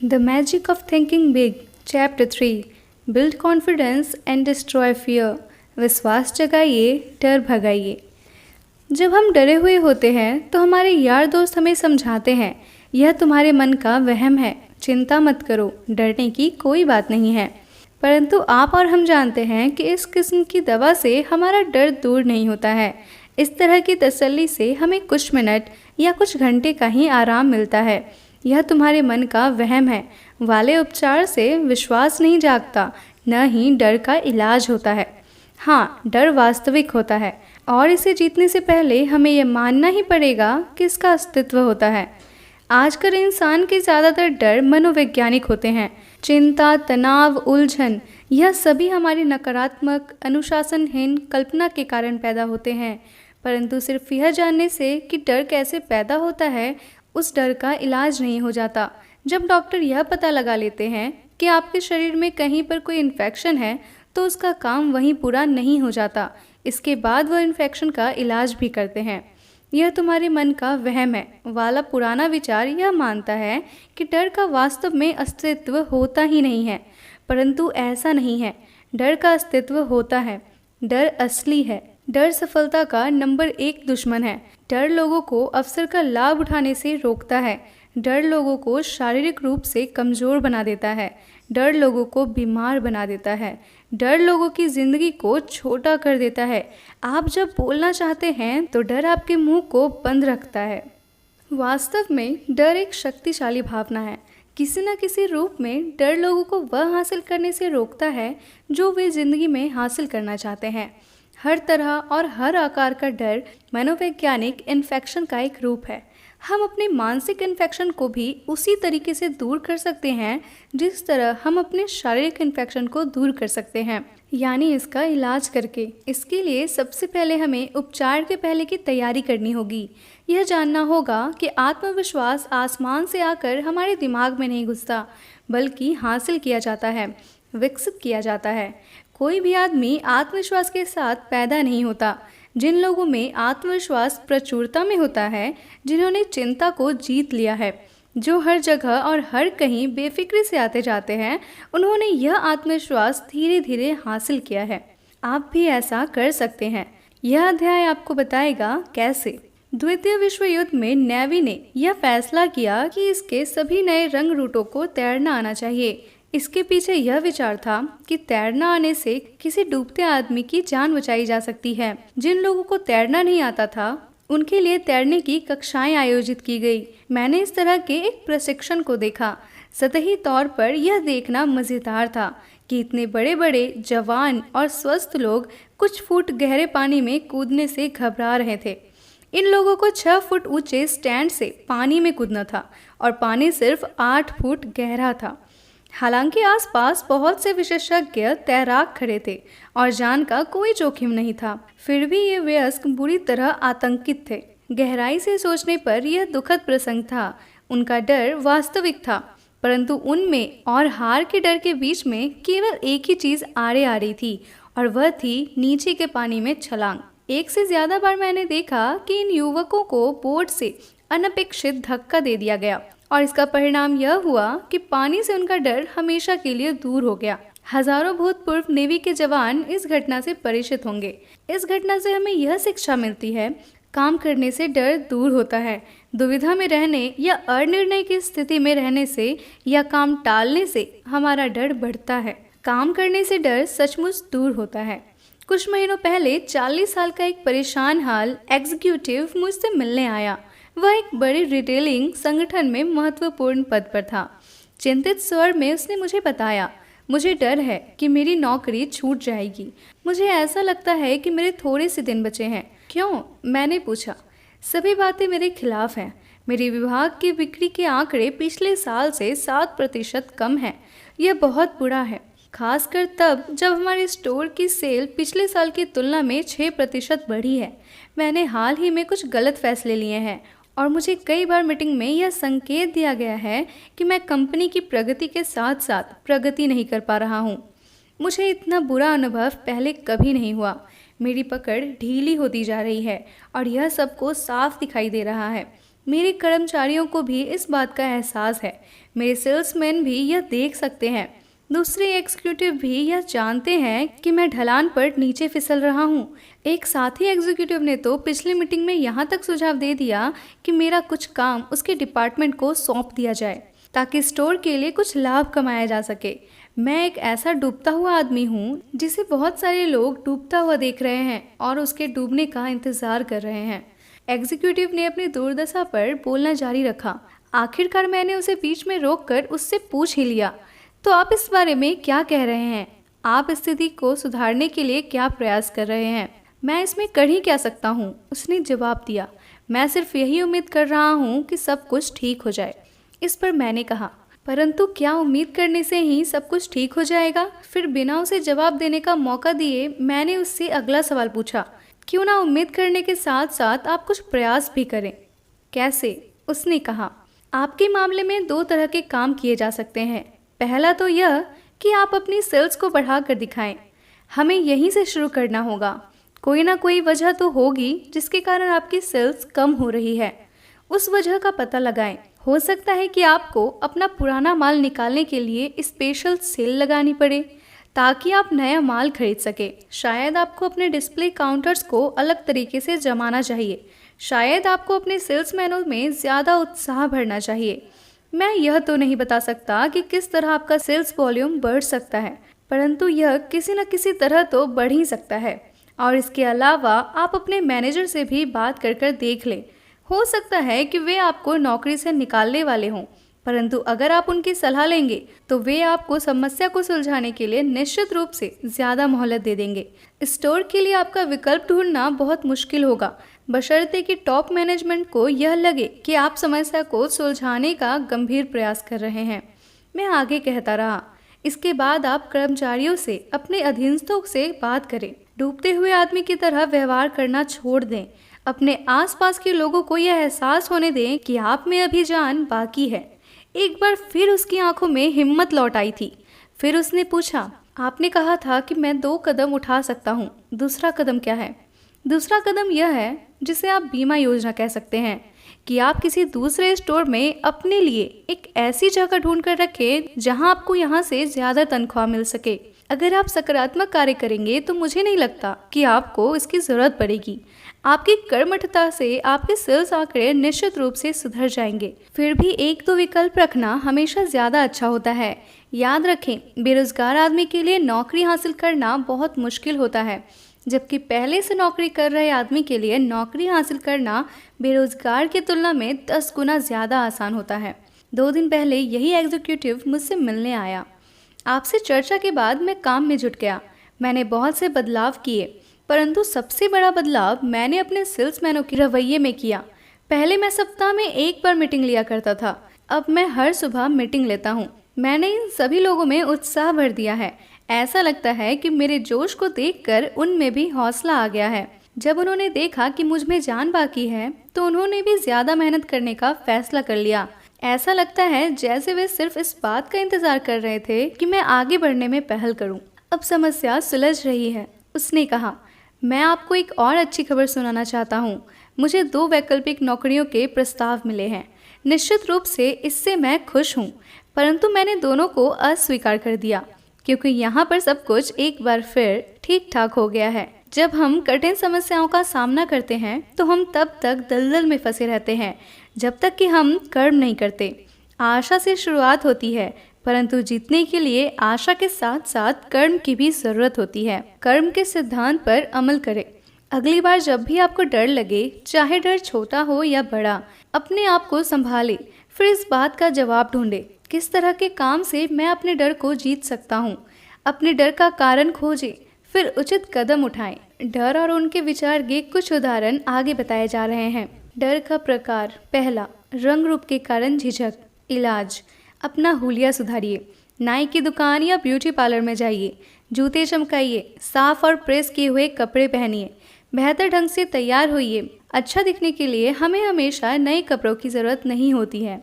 The Magic of Thinking Big, Chapter 3. Build confidence and destroy fear. विश्वास जगाइए, डर भगाइए। जब हम डरे हुए होते हैं तो हमारे यार दोस्त हमें समझाते हैं, यह तुम्हारे मन का वहम है, चिंता मत करो, डरने की कोई बात नहीं है। परंतु आप और हम जानते हैं कि इस किस्म की दवा से हमारा डर दूर नहीं होता है। इस तरह की तसल्ली से हमें कुछ मिनट या कुछ घंटे का ही आराम मिलता है। यह तुम्हारे मन का वहम है वाले उपचार से विश्वास नहीं जागता, न ही डर का इलाज होता है। हाँ, डर वास्तविक होता है और इसे जीतने से पहले हमें यह मानना ही पड़ेगा कि इसका अस्तित्व होता है। आजकल इंसान के ज़्यादातर डर मनोवैज्ञानिक होते हैं। चिंता, तनाव, उलझन, यह सभी हमारी नकारात्मक, अनुशासनहीन कल्पना के कारण पैदा होते हैं। परंतु सिर्फ यह जानने से कि डर कैसे पैदा होता है, उस डर का इलाज नहीं हो जाता। जब डॉक्टर यह पता लगा लेते हैं कि आपके शरीर में कहीं पर कोई इन्फेक्शन है, तो उसका काम वहीं पूरा नहीं हो जाता। इसके बाद वह इन्फेक्शन का इलाज भी करते हैं। यह तुम्हारे मन का वहम है वाला पुराना विचार यह मानता है कि डर का वास्तव में अस्तित्व होता ही नहीं है, परंतु ऐसा नहीं है। डर का अस्तित्व होता है। डर असली है। डर सफलता का नंबर 1 दुश्मन है। डर लोगों को अवसर का लाभ उठाने से रोकता है। डर लोगों को शारीरिक रूप से कमज़ोर बना देता है। डर लोगों को बीमार बना देता है। डर लोगों की ज़िंदगी को छोटा कर देता है। आप जब बोलना चाहते हैं तो डर आपके मुंह को बंद रखता है। वास्तव में डर एक शक्तिशाली भावना है। किसी न किसी रूप में डर लोगों को वह हासिल करने से रोकता है जो वे ज़िंदगी में हासिल करना चाहते हैं। हर तरह और हर आकार का डर मनोवैज्ञानिक इन्फेक्शन का एक रूप है। हम अपने मानसिक इन्फेक्शन को भी उसी तरीके से दूर कर सकते हैं जिस तरह हम अपने शारीरिक इन्फेक्शन को दूर कर सकते हैं, यानी इसका इलाज करके। इसके लिए सबसे पहले हमें उपचार के पहले की तैयारी करनी होगी। यह जानना होगा कि आत्मविश्वास आसमान से आकर हमारे दिमाग में नहीं घुसता, बल्कि हासिल किया जाता है, विकसित किया जाता है। कोई भी आदमी आत्मविश्वास के साथ पैदा नहीं होता। जिन लोगों में आत्मविश्वास प्रचुरता में होता है, जिन्होंने चिंता को जीत लिया है, जो हर जगह और हर कहीं बेफिक्री से आते जाते हैं, उन्होंने यह आत्मविश्वास धीरे धीरे हासिल किया है। आप भी ऐसा कर सकते हैं। यह अध्याय आपको बताएगा कैसे। द्वितीय विश्व युद्ध में नेवी ने यह फैसला किया कि इसके सभी नए रंग रूटों को तैरना आना चाहिए। इसके पीछे यह विचार था कि तैरना आने से किसी डूबते आदमी की जान बचाई जा सकती है। जिन लोगों को तैरना नहीं आता था, उनके लिए तैरने की कक्षाएं आयोजित की गई। मैंने इस तरह के एक प्रशिक्षण को देखा। सतही तौर पर यह देखना मज़ेदार था कि इतने बड़े बड़े जवान और स्वस्थ लोग कुछ फुट गहरे पानी में कूदने से घबरा रहे थे। इन लोगों को 6 फुट ऊंचे स्टैंड से पानी में कूदना था और पानी सिर्फ 8 फुट गहरा था। हालांकि आसपास बहुत से विशेषज्ञ तैराक खड़े थे और जान का कोई जोखिम नहीं था, फिर भी ये वयस्क बुरी तरह आतंकित थे। गहराई से सोचने पर यह दुखद प्रसंग था। उनका डर वास्तविक था, परंतु उनमें और हार के डर के बीच में केवल एक ही चीज़ आड़े आ रही थी, और वह थी नीचे के पानी में छलांग। एक से ज़्यादा बार मैंने देखा कि इन युवकों को बोट से अनपेक्षित धक्का दे दिया गया और इसका परिणाम यह हुआ कि पानी से उनका डर हमेशा के लिए दूर हो गया। हजारों भूतपूर्व नेवी के जवान इस घटना से परिचित होंगे। इस घटना से हमें यह शिक्षा मिलती है, काम करने से डर दूर होता है। दुविधा में रहने या अनिर्णय की स्थिति में रहने से या काम टालने से हमारा डर बढ़ता है। काम करने से डर सचमुच दूर होता है। कुछ महीनों पहले 40 साल का एक परेशान हाल एग्जीक्यूटिव मुझसे मिलने आया। वह एक बड़े रिटेलिंग संगठन में महत्वपूर्ण पद पर था। चिंतित स्वर में उसने मुझे बताया, मुझे डर है कि मेरी नौकरी छूट जाएगी। मुझे ऐसा लगता है कि मेरे थोड़े से दिन बचे हैं। क्यों? मैंने पूछा। सभी बातें मेरे खिलाफ हैं। मेरे विभाग की बिक्री के आंकड़े पिछले साल से 7% कम हैं। यह बहुत बुरा है, खासकर तब जब हमारे स्टोर की सेल पिछले साल की तुलना में 6% बढ़ी है। मैंने हाल ही में कुछ गलत फैसले लिए हैं और मुझे कई बार मीटिंग में यह संकेत दिया गया है कि मैं कंपनी की प्रगति के साथ साथ प्रगति नहीं कर पा रहा हूँ। मुझे इतना बुरा अनुभव पहले कभी नहीं हुआ। मेरी पकड़ ढीली होती जा रही है और यह सबको साफ दिखाई दे रहा है। मेरे कर्मचारियों को भी इस बात का एहसास है। मेरे सेल्समैन भी यह देख सकते हैं। दूसरे एग्जीक्यूटिव भी यह जानते हैं कि मैं ढलान पर नीचे फिसल रहा हूँ। एक साथी एग्जीक्यूटिव ने तो पिछली मीटिंग में यहाँ तक सुझाव दे दिया कि मेरा कुछ काम उसके डिपार्टमेंट को सौंप दिया जाए ताकि स्टोर के लिए कुछ लाभ कमाया जा सके। मैं एक ऐसा डूबता हुआ आदमी हूँ जिसे बहुत सारे लोग डूबता हुआ देख रहे हैं और उसके डूबने का इंतजार कर रहे हैं। एग्जीक्यूटिव ने अपनी दुर्दशा पर बोलना जारी रखा। आखिरकार मैंने उसे बीच में रोककर उससे पूछ ही लिया, तो आप इस बारे में क्या कह रहे हैं? आप स्थिति को सुधारने के लिए क्या प्रयास कर रहे हैं? मैं इसमें कर ही क्या सकता हूँ, उसने जवाब दिया। मैं सिर्फ यही उम्मीद कर रहा हूँ कि सब कुछ ठीक हो जाए। इस पर मैंने कहा, परंतु क्या उम्मीद करने से ही सब कुछ ठीक हो जाएगा? फिर बिना उसे जवाब देने का मौका दिए मैंने उससे अगला सवाल पूछा, क्यों ना उम्मीद करने के साथ साथ आप कुछ प्रयास भी करें? कैसे? उसने कहा, आपके मामले में 2 तरह के काम किए जा सकते हैं। पहला तो यह कि आप अपनी सेल्स को बढ़ा कर दिखाएं। हमें यहीं से शुरू करना होगा। कोई ना कोई वजह तो होगी जिसके कारण आपकी सेल्स कम हो रही है। उस वजह का पता लगाएं। हो सकता है कि आपको अपना पुराना माल निकालने के लिए स्पेशल सेल लगानी पड़े ताकि आप नया माल खरीद सके। शायद आपको अपने डिस्प्ले काउंटर्स को अलग तरीके से जमाना चाहिए। शायद आपको अपने सेल्समैनों में ज़्यादा उत्साह भरना चाहिए। मैं यह तो नहीं बता सकता कि किस तरह आपका सेल्स वॉल्यूम बढ़ सकता है, परंतु यह किसी न किसी तरह तो बढ़ ही सकता है। और इसके अलावा आप अपने मैनेजर से भी बात कर देख लें। हो सकता है कि वे आपको नौकरी से निकालने वाले हों, परंतु अगर आप उनकी सलाह लेंगे तो वे आपको समस्या को सुलझाने के लिए निश्चित रूप से ज़्यादा मोहलत दे देंगे। स्टोर के लिए आपका विकल्प ढूंढना बहुत मुश्किल होगा, बशर्ते कि टॉप मैनेजमेंट को यह लगे कि आप समस्या को सुलझाने का गंभीर प्रयास कर रहे हैं। मैं आगे कहता रहा, इसके बाद आप कर्मचारियों से, अपने अधीनस्थों से बात करें। डूबते हुए आदमी की तरह व्यवहार करना छोड़ दें। अपने आसपास के लोगों को यह एहसास होने दें कि आप में अभी जान बाकी है। एक बार फिर उसकी आंखों में हिम्मत लौट आई थी। फिर उसने पूछा, आपने कहा था कि मैं 2 कदम उठा सकता हूँ। दूसरा कदम क्या है? दूसरा कदम यह है, जिसे आप बीमा योजना कह सकते हैं, कि आप किसी दूसरे स्टोर में अपने लिए एक ऐसी जगह ढूंढ कर रखें जहां आपको यहां से ज्यादा तनख्वाह मिल सके। अगर आप सकारात्मक कार्य करेंगे तो मुझे नहीं लगता कि आपको इसकी जरूरत पड़ेगी। आपकी कर्मठता से आपके सेल्स आंकड़े निश्चित रूप से सुधर जाएंगे। फिर भी 1-2 विकल्प रखना हमेशा ज्यादा अच्छा होता है। याद रखें, बेरोजगार आदमी के लिए नौकरी हासिल करना बहुत मुश्किल होता है, जबकि पहले से नौकरी कर रहे आदमी के लिए नौकरी हासिल करना बेरोजगार की तुलना में 10 गुना ज़्यादा आसान होता है। 2 दिन पहले यही एग्जीक्यूटिव मुझसे मिलने आया। आपसे चर्चा के बाद मैं काम में जुट गया। मैंने बहुत से बदलाव किए, परंतु सबसे बड़ा बदलाव मैंने अपने सेल्समैनों के रवैये में किया। पहले मैं सप्ताह में 1 बार मीटिंग लिया करता था, अब मैं हर सुबह मीटिंग लेता हूँ। मैंने इन सभी लोगों में उत्साह भर दिया है। ऐसा लगता है कि मेरे जोश को देखकर उनमें भी हौसला आ गया है। जब उन्होंने देखा कि मुझ में जान बाकी है तो उन्होंने भी ज्यादा मेहनत करने का फैसला कर लिया। ऐसा लगता है जैसे वे सिर्फ इस बात का इंतजार कर रहे थे कि मैं आगे बढ़ने में पहल करूं। अब समस्या सुलझ रही है, उसने कहा। मैं आपको एक और अच्छी खबर सुनाना चाहता हूँ। मुझे 2 वैकल्पिक नौकरियों के प्रस्ताव मिले हैं। निश्चित रूप से इससे मैं खुश हूँ, परंतु मैंने दोनों को अस्वीकार कर दिया क्योंकि यहाँ पर सब कुछ एक बार फिर ठीक ठाक हो गया है। जब हम कठिन समस्याओं का सामना करते हैं तो हम तब तक दलदल में फंसे रहते हैं जब तक कि हम कर्म नहीं करते। आशा से शुरुआत होती है, परंतु जीतने के लिए आशा के साथ साथ कर्म की भी जरूरत होती है। कर्म के सिद्धांत पर अमल करें। अगली बार जब भी आपको डर लगे, चाहे डर छोटा हो या बड़ा, अपने आप को संभाले। फिर इस बात का जवाब ढूंढे, किस तरह के काम से मैं अपने डर को जीत सकता हूँ। अपने डर का कारण खोजें, फिर उचित कदम उठाएं। डर और उनके विचार के कुछ उदाहरण आगे बताए जा रहे हैं। डर का प्रकार। पहला, रंग रूप के कारण झिझक। इलाज, अपना हुलिया सुधारिए। नाई की दुकान या ब्यूटी पार्लर में जाइए। जूते चमकाइए। साफ और प्रेस किए हुए कपड़े पहनिए। बेहतर ढंग से तैयार होइए। अच्छा दिखने के लिए हमें हमेशा नए कपड़ों की ज़रूरत नहीं होती है।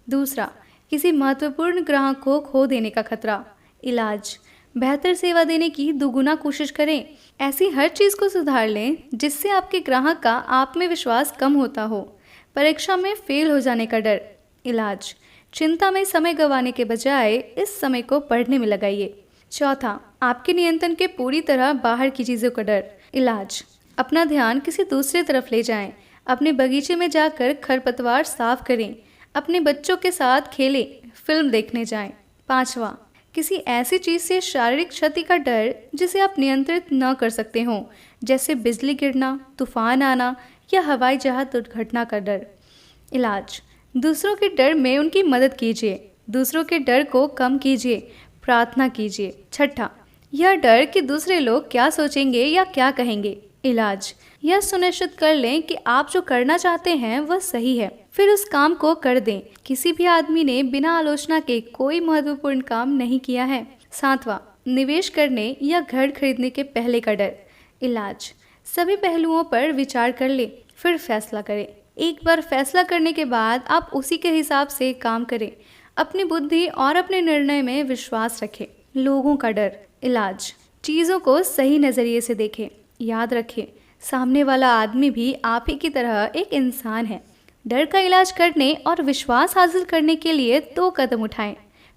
दूसरा, किसी महत्वपूर्ण ग्राहक को खो देने का खतरा। इलाज, बेहतर सेवा देने की दुगुना कोशिश करें। ऐसी हर चीज़ को सुधार लें जिससे आपके ग्राहक का आप में विश्वास कम होता हो। परीक्षा में फेल हो जाने का डर। इलाज, चिंता में समय गंवाने के बजाय इस समय को पढ़ने में लगाइए। चौथा, आपके नियंत्रण के पूरी तरह बाहर की चीज़ों का डर। इलाज, अपना ध्यान किसी दूसरी तरफ ले जाएं। अपने बगीचे में जाकर खरपतवार साफ करें। अपने बच्चों के साथ खेलें, फिल्म देखने जाएं। पांचवा, किसी ऐसी चीज़ से शारीरिक क्षति का डर जिसे आप नियंत्रित न कर सकते हों, जैसे बिजली गिरना, तूफान आना या हवाई जहाज दुर्घटना का डर। इलाज, दूसरों के डर में उनकी मदद कीजिए। दूसरों के डर को कम कीजिए, प्रार्थना कीजिए। छठा, यह डर कि दूसरे लोग क्या सोचेंगे या क्या कहेंगे। इलाज, यह सुनिश्चित कर लें कि आप जो करना चाहते हैं वह सही है, फिर उस काम को कर दें। किसी भी आदमी ने बिना आलोचना के कोई महत्वपूर्ण काम नहीं किया है। सातवां, निवेश करने या घर खरीदने के पहले का डर। इलाज, सभी पहलुओं पर विचार कर ले, फिर फैसला करें। एक बार फैसला करने के बाद आप उसी के हिसाब से काम करें। अपनी बुद्धि और अपने निर्णय में विश्वास रखें। लोगों का डर। इलाज, चीज़ों को सही नज़रिए से देखें। याद रखें, सामने वाला आदमी भी आप ही की तरह एक इंसान है। डर का इलाज करने और विश्वास हासिल करने के लिए 2 कदम उठाएं।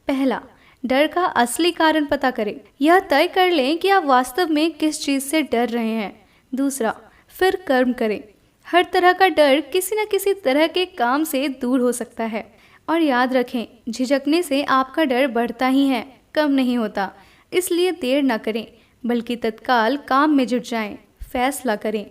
पहला, डर का असली कारण पता करें। यह तय कर लें कि आप वास्तव में किस चीज़ से डर रहे हैं। दूसरा, फिर कर्म करें। हर तरह का डर किसी न किसी तरह के काम से दूर हो सकता है। और याद रखें, झिझकने से आपका डर बढ़ता ही है, कम नहीं होता। इसलिए देर न करें, बल्कि तत्काल काम में जुट जाएं, फैसला करें।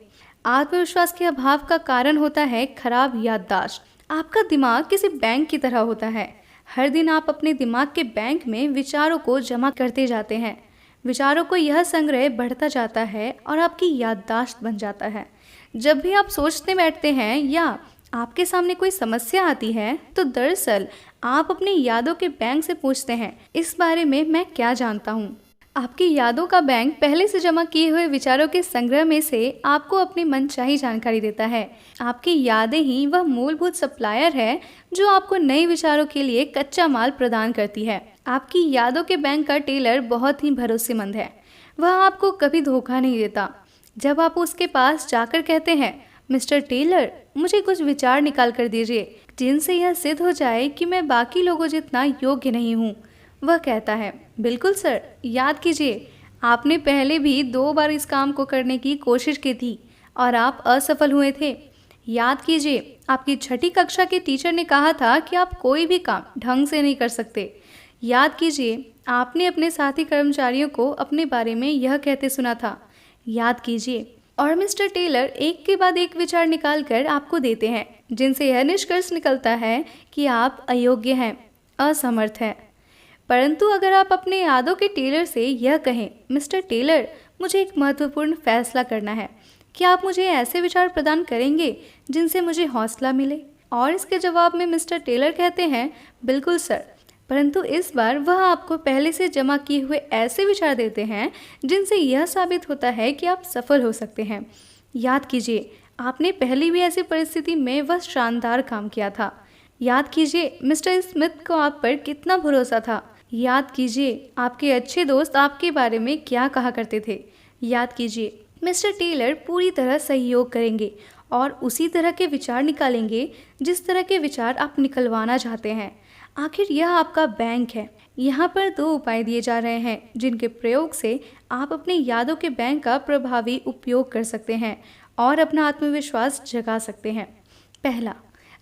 आत्मविश्वास के अभाव का कारण होता है खराब याददाश्त। आपका दिमाग किसी बैंक की तरह होता है। हर दिन आप अपने दिमाग के बैंक में विचारों को जमा करते जाते हैं। विचारों को यह संग्रह बढ़ता जाता है और आपकी याददाश्त बन जाता है। जब भी आप सोचते बैठते हैं या आपके सामने कोई समस्या आती है, तो दरअसल आप अपनी यादों के बैंक से पूछते हैं, इस बारे में मैं क्या जानता हूँ। आपकी यादों का बैंक पहले से जमा किए हुए विचारों के संग्रह में से आपको अपनी मनचाही जानकारी देता है। आपकी यादें ही वह मूलभूत सप्लायर है जो आपको नए विचारों के लिए कच्चा माल प्रदान करती है। आपकी यादों के बैंक का टेलर बहुत ही भरोसेमंद है। वह आपको कभी धोखा नहीं देता। जब आप उसके पास जाकर कहते हैं, मिस्टर टेलर, मुझे कुछ विचार निकाल कर दीजिए जिनसे यह सिद्ध हो जाए कि मैं बाकी लोगों जितना योग्य नहीं हूँ, वह कहता है, बिल्कुल सर, याद कीजिए, आपने पहले भी 2 बार इस काम को करने की कोशिश की थी और आप असफल हुए थे। याद कीजिए, आपकी 6ठी कक्षा के टीचर ने कहा था कि आप कोई भी काम ढंग से नहीं कर सकते। याद कीजिए, आपने अपने साथी कर्मचारियों को अपने बारे में यह कहते सुना था। याद कीजिए। और मिस्टर टेलर एक के बाद एक विचार निकाल कर आपको देते हैं, जिनसे यह निष्कर्ष निकलता है कि आप अयोग्य हैं, असमर्थ हैं। परंतु अगर आप अपने यादों के टेलर से यह कहें, मिस्टर टेलर, मुझे एक महत्वपूर्ण फैसला करना है, क्या आप मुझे ऐसे विचार प्रदान करेंगे जिनसे मुझे हौसला मिले? और इसके जवाब में मिस्टर टेलर कहते हैं, बिल्कुल सर, परंतु इस बार वह आपको पहले से जमा किए हुए ऐसे विचार देते हैं जिनसे यह साबित होता है कि आप सफल हो सकते हैं। याद कीजिए, आपने पहले भी ऐसी परिस्थिति में वह शानदार काम किया था। याद कीजिए, मिस्टर स्मिथ को आप पर कितना भरोसा था। याद कीजिए, आपके अच्छे दोस्त आपके बारे में क्या कहा करते थे। याद कीजिए, मिस्टर टेलर पूरी तरह सहयोग करेंगे और उसी तरह के विचार निकालेंगे जिस तरह के विचार आप निकलवाना चाहते हैं। आखिर यह आपका बैंक है। यहाँ पर 2 उपाय दिए जा रहे हैं जिनके प्रयोग से आप अपनी यादों के बैंक का प्रभावी उपयोग कर सकते हैं और अपना आत्मविश्वास जगा सकते हैं। पहला,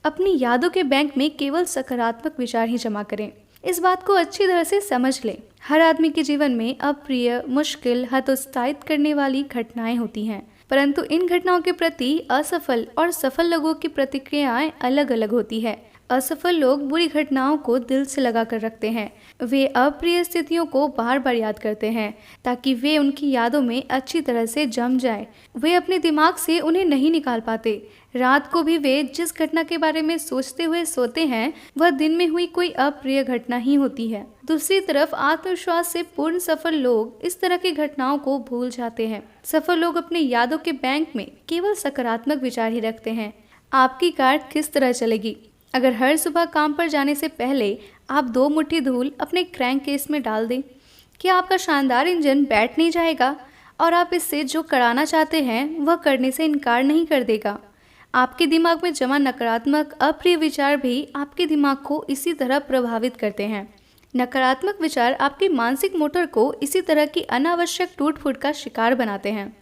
अपनी यादों के बैंक में केवल सकारात्मक विचार ही जमा करें। इस बात को अच्छी तरह से समझ लें, हर आदमी के जीवन में अप्रिय, मुश्किल, हतोत्साहित करने वाली घटनाएं होती हैं, परंतु इन घटनाओं के प्रति असफल और सफल लोगों की प्रतिक्रियाएं अलग अलग होती है। असफल लोग बुरी घटनाओं को दिल से लगा कर रखते हैं। वे अप्रिय स्थितियों को बार बार याद करते हैं ताकि वे उनकी यादों में अच्छी तरह से जम जाए। वे अपने दिमाग से उन्हें नहीं निकाल पाते। रात को भी वे जिस घटना के बारे में सोचते हुए सोते हैं वह दिन में हुई कोई अप्रिय घटना ही होती है। दूसरी तरफ आत्मविश्वास से पूर्ण सफल लोग इस तरह की घटनाओं को भूल जाते हैं। सफल लोग अपने यादों के बैंक में केवल सकारात्मक विचार ही रखते हैं। आपकी कार किस तरह चलेगी? अगर हर सुबह काम पर जाने से पहले आप 2 मुट्ठी धूल अपने क्रैंक केस में डाल दें, क्या आपका शानदार इंजन बैठ नहीं जाएगा और आप इससे जो कराना चाहते हैं वह करने से इनकार नहीं कर देगा? आपके दिमाग में जमा नकारात्मक अप्रिय विचार भी आपके दिमाग को इसी तरह प्रभावित करते हैं। नकारात्मक विचार आपके मानसिक मोटर को इसी तरह की अनावश्यक टूट-फूट का शिकार बनाते हैं।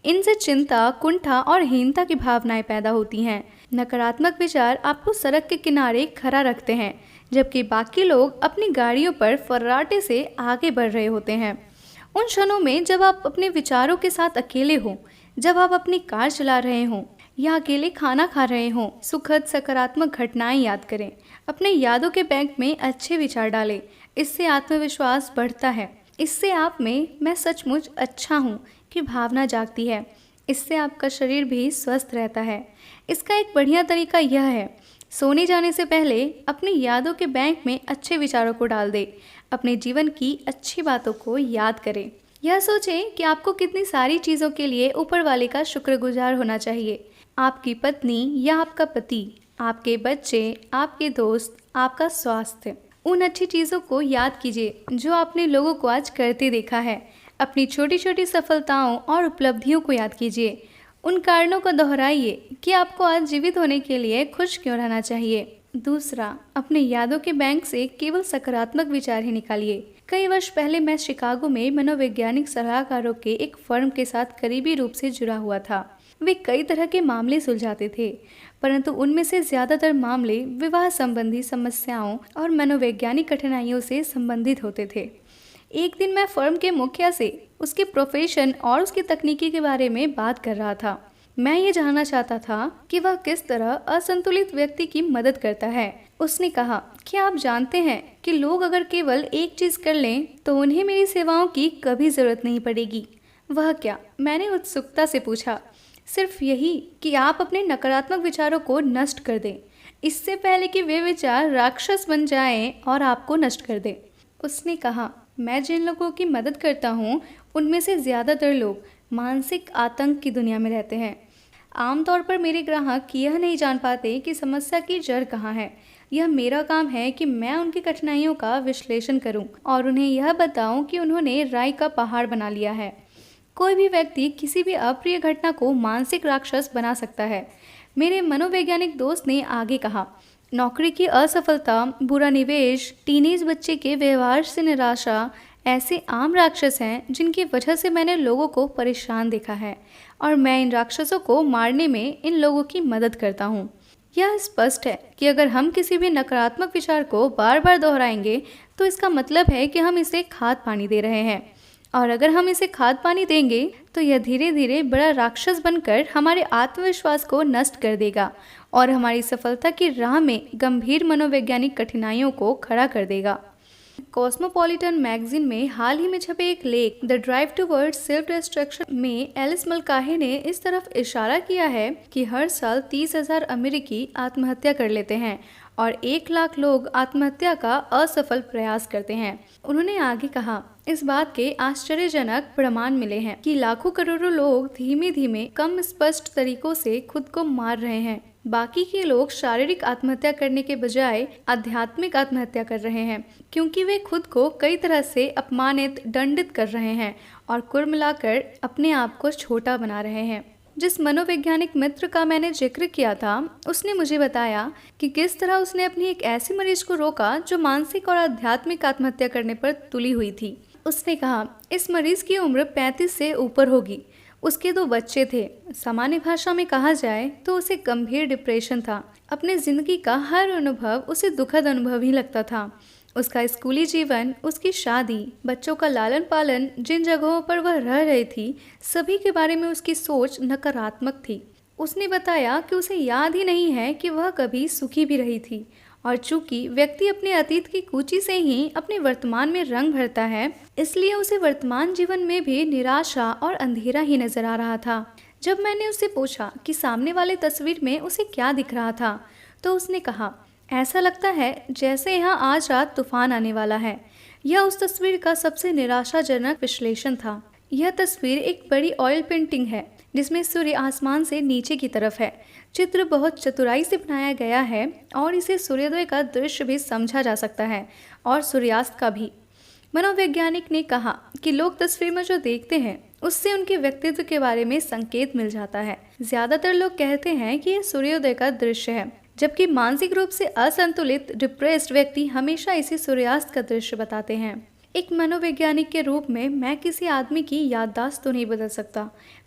इनसे चिंता, कुंठा और हीनता की भावनाएं पैदा होती हैं। नकारात्मक विचार आपको सड़क के किनारे खड़ा रखते हैं, जबकि बाकी लोग अपनी गाड़ियों पर फर्राटे से आगे बढ़ रहे होते हैं। उन क्षणों में जब आप अपने विचारों के साथ अकेले हो, जब आप अपनी कार चला रहे हों या अकेले खाना खा रहे हों, सुखद सकारात्मक घटनाएं याद करें। अपने यादों के बैंक में अच्छे विचार डालें। इससे आत्मविश्वास बढ़ता है। इससे आप में मैं सचमुच अच्छा हूँ की भावना जागती है। इससे आपका शरीर भी स्वस्थ रहता है। इसका एक बढ़िया तरीका यह है, सोने जाने से पहले अपनी यादों के बैंक में अच्छे विचारों को डाल दें। अपने जीवन की अच्छी बातों को याद करें। यह सोचें कि आपको कितनी सारी चीज़ों के लिए ऊपर वाले का शुक्रगुजार होना चाहिए। आपकी पत्नी या आपका पति, आपके बच्चे, आपके दोस्त, आपका स्वास्थ्य। उन अच्छी चीज़ों को याद कीजिए जो आपने लोगों को आज करते देखा है। अपनी छोटी छोटी सफलताओं और उपलब्धियों को याद कीजिए। उन कारणों को दोहराइए कि आपको आज जीवित होने के लिए खुश क्यों रहना चाहिए। दूसरा, अपने यादों के बैंक से केवल सकारात्मक विचार ही निकालिए। कई वर्ष पहले मैं शिकागो में मनोवैज्ञानिक सलाहकारों के एक फर्म के साथ करीबी रूप से जुड़ा हुआ था। वे कई तरह के मामले सुलझाते थे, परंतु उनमें से ज़्यादातर मामले विवाह संबंधी समस्याओं और मनोवैज्ञानिक कठिनाइयों से संबंधित होते थे। एक दिन मैं फर्म के मुखिया से उसके प्रोफेशन और उसकी तकनीकी के बारे में बात कर रहा था। मैं ये जानना चाहता था कि वह किस तरह असंतुलित व्यक्ति की मदद करता है। उसने कहा, क्या आप जानते हैं कि लोग अगर केवल एक चीज़ कर लें तो उन्हें मेरी सेवाओं की कभी ज़रूरत नहीं पड़ेगी। वह क्या? मैंने उत्सुकता से पूछा। सिर्फ यही कि आप अपने नकारात्मक विचारों को नष्ट कर दें, इससे पहले कि वे विचार राक्षस बन जाएं और आपको नष्ट कर दें। उसने कहा, मैं जिन लोगों की मदद करता हूँ उनमें से ज़्यादातर लोग मानसिक आतंक की दुनिया में रहते हैं। आमतौर पर मेरे ग्राहक यह नहीं जान पाते कि समस्या की जड़ कहाँ है। यह मेरा काम है कि मैं उनकी कठिनाइयों का विश्लेषण करूं और उन्हें यह बताऊं कि उन्होंने राई का पहाड़ बना लिया है। कोई भी व्यक्ति किसी भी अप्रिय घटना को मानसिक राक्षस बना सकता है। मेरे मनोवैज्ञानिक दोस्त ने आगे कहा, नौकरी की असफलता, बुरा निवेश, टीनेज बच्चे के व्यवहार से निराशा ऐसे आम राक्षस हैं जिनकी वजह से मैंने लोगों को परेशान देखा है और मैं इन राक्षसों को मारने में इन लोगों की मदद करता हूँ। यह स्पष्ट है कि अगर हम किसी भी नकारात्मक विचार को बार बार दोहराएंगे तो इसका मतलब है कि हम इसे खाद पानी दे रहे हैं, और अगर हम इसे खाद पानी देंगे तो यह धीरे धीरे बड़ा राक्षस बनकर हमारे आत्मविश्वास को नष्ट कर देगा और हमारी सफलता की राह में गंभीर मनोवैज्ञानिक कठिनाइयों को खड़ा कर देगा। कॉस्मोपॉलिटन मैगजीन में हाल ही में छपे एक लेख the drive towards self destruction में एलिस मलकाही ने इस तरफ इशारा किया है कि हर साल 30,000 अमेरिकी आत्महत्या कर लेते हैं और 1 लाख लोग आत्महत्या का असफल प्रयास करते हैं। उन्होंने आगे कहा, इस बात के आश्चर्यजनक प्रमाण मिले हैं कि लाखों करोड़ों लोग धीमे धीमे कम स्पष्ट तरीकों से खुद को मार रहे हैं। बाकी के लोग शारीरिक आत्महत्या करने के बजाय आध्यात्मिक आत्महत्या कर रहे हैं, क्योंकि वे खुद को कई तरह से अपमानित, दंडित कर रहे हैं और कुल मिलाकर अपने आप को छोटा बना रहे हैं। जिस मनोवैज्ञानिक मित्र का मैंने जिक्र किया था, उसने मुझे बताया कि किस तरह उसने अपनी एक ऐसी मरीज को रोका जो मानसिक और आध्यात्मिक आत्महत्या करने पर तुली हुई थी। उसने कहा, इस मरीज की उम्र 35 से ऊपर होगी। उसके 2 बच्चे थे। सामान्य भाषा में कहा जाए तो उसे गंभीर डिप्रेशन था। अपने जिंदगी का हर अनुभव उसे दुखद अनुभव ही लगता था। उसका स्कूली जीवन, उसकी शादी, बच्चों का लालन पालन, जिन जगहों पर वह रह रही थी, सभी के बारे में उसकी सोच नकारात्मक थी। उसने बताया कि उसे याद ही नहीं है कि वह कभी सुखी भी रही थी, और चूंकि व्यक्ति अपने अतीत की कूची से ही अपने वर्तमान में रंग भरता है, इसलिए उसे वर्तमान जीवन में भी निराशा और अंधेरा ही नजर आ रहा था। जब मैंने उससे पूछा कि सामने वाले तस्वीर में उसे क्या दिख रहा था, तो उसने कहा, ऐसा लगता है जैसे यहाँ आज रात तूफान आने वाला है। यह उस तस्वीर का सबसे निराशाजनक विश्लेषण था। यह तस्वीर एक बड़ी ऑयल पेंटिंग है जिसमें सूर्य आसमान से नीचे की तरफ है। चित्र बहुत चतुराई से बनाया गया है और इसे सूर्योदय का दृश्य भी समझा जा सकता है और सूर्यास्त का भी। मनोवैज्ञानिक ने कहा कि लोग तस्वीर में जो देखते हैं उससे उनके व्यक्तित्व के बारे में संकेत मिल जाता है। ज्यादातर लोग कहते हैं कि यह सूर्योदय का दृश्य है, जबकि मानसिक रूप से असंतुलित डिप्रेस्ड व्यक्ति हमेशा इसे सूर्यास्त का दृश्य बताते हैं। एक मनोवैज्ञानिक के रूप में मैं किसी आदमी की याददाश्त तो नहीं बदल सकता,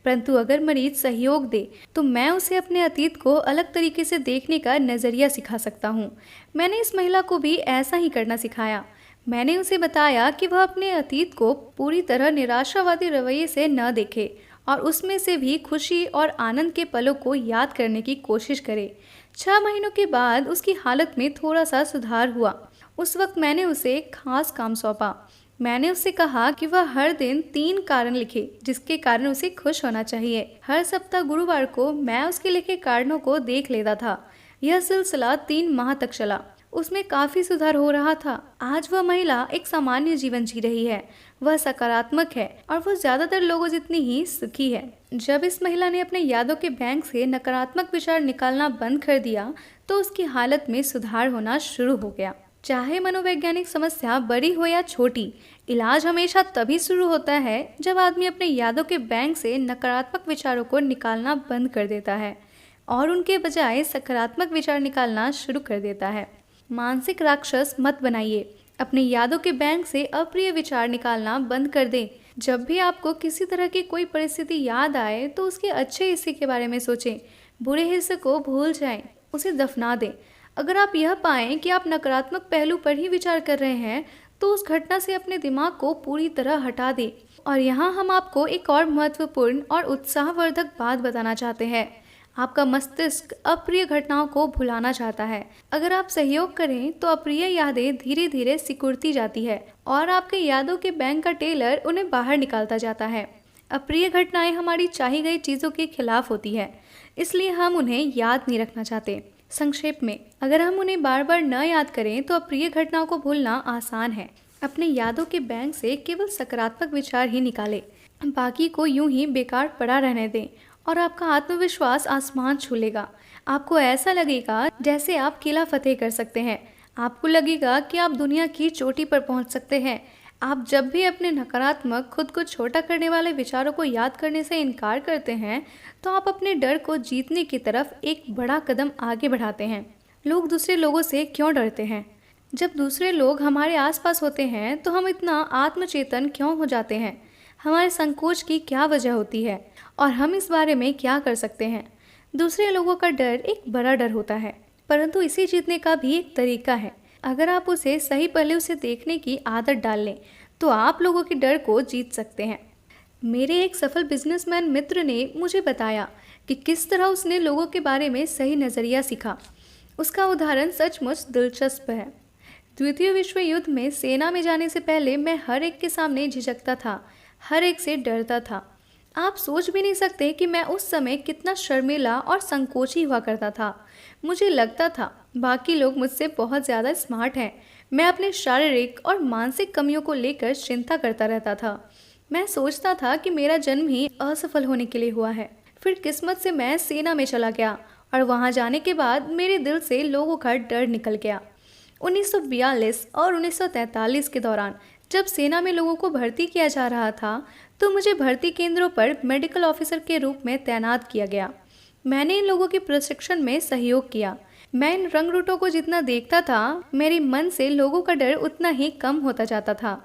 परंतु अगर मरीज सहयोग दे तो मैं उसे अपने अतीत को अलग तरीके से देखने का नजरिया सिखा सकता हूँ। मैंने इस महिला को भी ऐसा ही करना सिखाया। मैंने उसे बताया कि वह अपने अतीत को पूरी तरह निराशावादी रवैये से न देखे और उसमें से भी खुशी और आनंद के पलों को याद करने की कोशिश करे। 6 महीनों के बाद उसकी हालत में थोड़ा सा सुधार हुआ। उस वक्त मैंने उसे एक खास काम सौंपा। मैंने उससे कहा कि वह हर दिन 3 कारण लिखे जिसके कारण उसे खुश होना चाहिए। हर सप्ताह गुरुवार को मैं उसके लिखे कारणों को देख लेता था। यह सिलसिला 3 माह तक चला। उसमें काफी सुधार हो रहा था। आज वह महिला एक सामान्य जीवन जी रही है। वह सकारात्मक है और वह ज्यादातर लोगों जितनी ही सुखी है। जब इस महिला ने अपने यादों के बैंक से नकारात्मक विचार निकालना बंद कर दिया तो उसकी हालत में सुधार होना शुरू हो गया। चाहे मनोवैज्ञानिक समस्या बड़ी हो या छोटी, इलाज हमेशा तभी शुरू होता है जब आदमी अपने यादों के बैंक से नकारात्मक विचारों को निकालना बंद कर देता है और उनके बजाय सकारात्मक विचार निकालना शुरू कर देता है। मानसिक राक्षस मत बनाइए। अपने यादों के बैंक से अप्रिय विचार निकालना बंद कर दें। जब भी आपको किसी तरह की कोई परिस्थिति याद आए तो उसके अच्छे हिस्से के बारे में सोचें, बुरे हिस्से को भूल जाएं, उसे दफना दें। अगर आप यह पाएं कि आप नकारात्मक पहलू पर ही विचार कर रहे हैं तो उस घटना से अपने दिमाग को पूरी तरह हटा दें। और यहाँ हम आपको एक और महत्वपूर्ण और उत्साहवर्धक बात बताना चाहते हैं। आपका मस्तिष्क अप्रिय घटनाओं को भुलाना चाहता है। अगर आप सहयोग करें तो अप्रिय यादें धीरे धीरे सिकुड़ती जाती है और आपके यादों के बैंक का टेलर उन्हें बाहर निकालता जाता है। अप्रिय घटनाएं हमारी चाही गई चीज़ों के खिलाफ होती है, इसलिए हम उन्हें याद नहीं रखना चाहते। संक्षेप में, अगर हम उन्हें बार बार न याद करें तो अप्रिय घटनाओं को भूलना आसान है। अपने यादों के बैंक से केवल सकारात्मक विचार ही निकालें, बाकी को यूं ही बेकार पड़ा रहने दें और आपका आत्मविश्वास आसमान छू लेगा। आपको ऐसा लगेगा जैसे आप किला फतेह कर सकते हैं। आपको लगेगा कि आप दुनिया की चोटी पर पहुंच सकते हैं। आप जब भी अपने नकारात्मक, खुद को छोटा करने वाले विचारों को याद करने से इनकार करते हैं तो आप अपने डर को जीतने की तरफ एक बड़ा कदम आगे बढ़ाते हैं। लोग दूसरे लोगों से क्यों डरते हैं? जब दूसरे लोग हमारे आसपास होते हैं तो हम इतना आत्मचेतन क्यों हो जाते हैं? हमारे संकोच की क्या वजह होती है और हम इस बारे में क्या कर सकते हैं? दूसरे लोगों का डर एक बड़ा डर होता है, परंतु इसे जीतने का भी एक तरीका है। अगर आप उसे सही पहलू से देखने की आदत डाल लें तो आप लोगों के डर को जीत सकते हैं। मेरे एक सफल बिजनेसमैन मित्र ने मुझे बताया कि किस तरह उसने लोगों के बारे में सही नज़रिया सीखा। उसका उदाहरण सचमुच दिलचस्प है। द्वितीय विश्व युद्ध में सेना में जाने से पहले मैं हर एक के सामने झिझकता था, हर एक से डरता था। आप सोच भी नहीं सकते कि मैं उस समय कितना शर्मीला और संकोची हुआ करता था। मुझे लगता था बाकी लोग मुझसे बहुत ज़्यादा स्मार्ट हैं। मैं अपने शारीरिक और मानसिक कमियों को लेकर चिंता करता रहता था। मैं सोचता था कि मेरा जन्म ही असफल होने के लिए हुआ है। फिर किस्मत से मैं सेना में चला गया और वहां जाने के बाद मेरे दिल से लोगों का डर निकल गया। 1942 और 1943 के दौरान जब सेना में लोगों को भर्ती किया जा रहा था तो मुझे भर्ती केंद्रों पर मेडिकल ऑफिसर के रूप में तैनात किया गया। मैंने इन लोगों के प्रशिक्षण में सहयोग किया। मैं इन रंग रूटों को जितना देखता था मेरे मन से लोगों का डर उतना ही कम होता जाता था।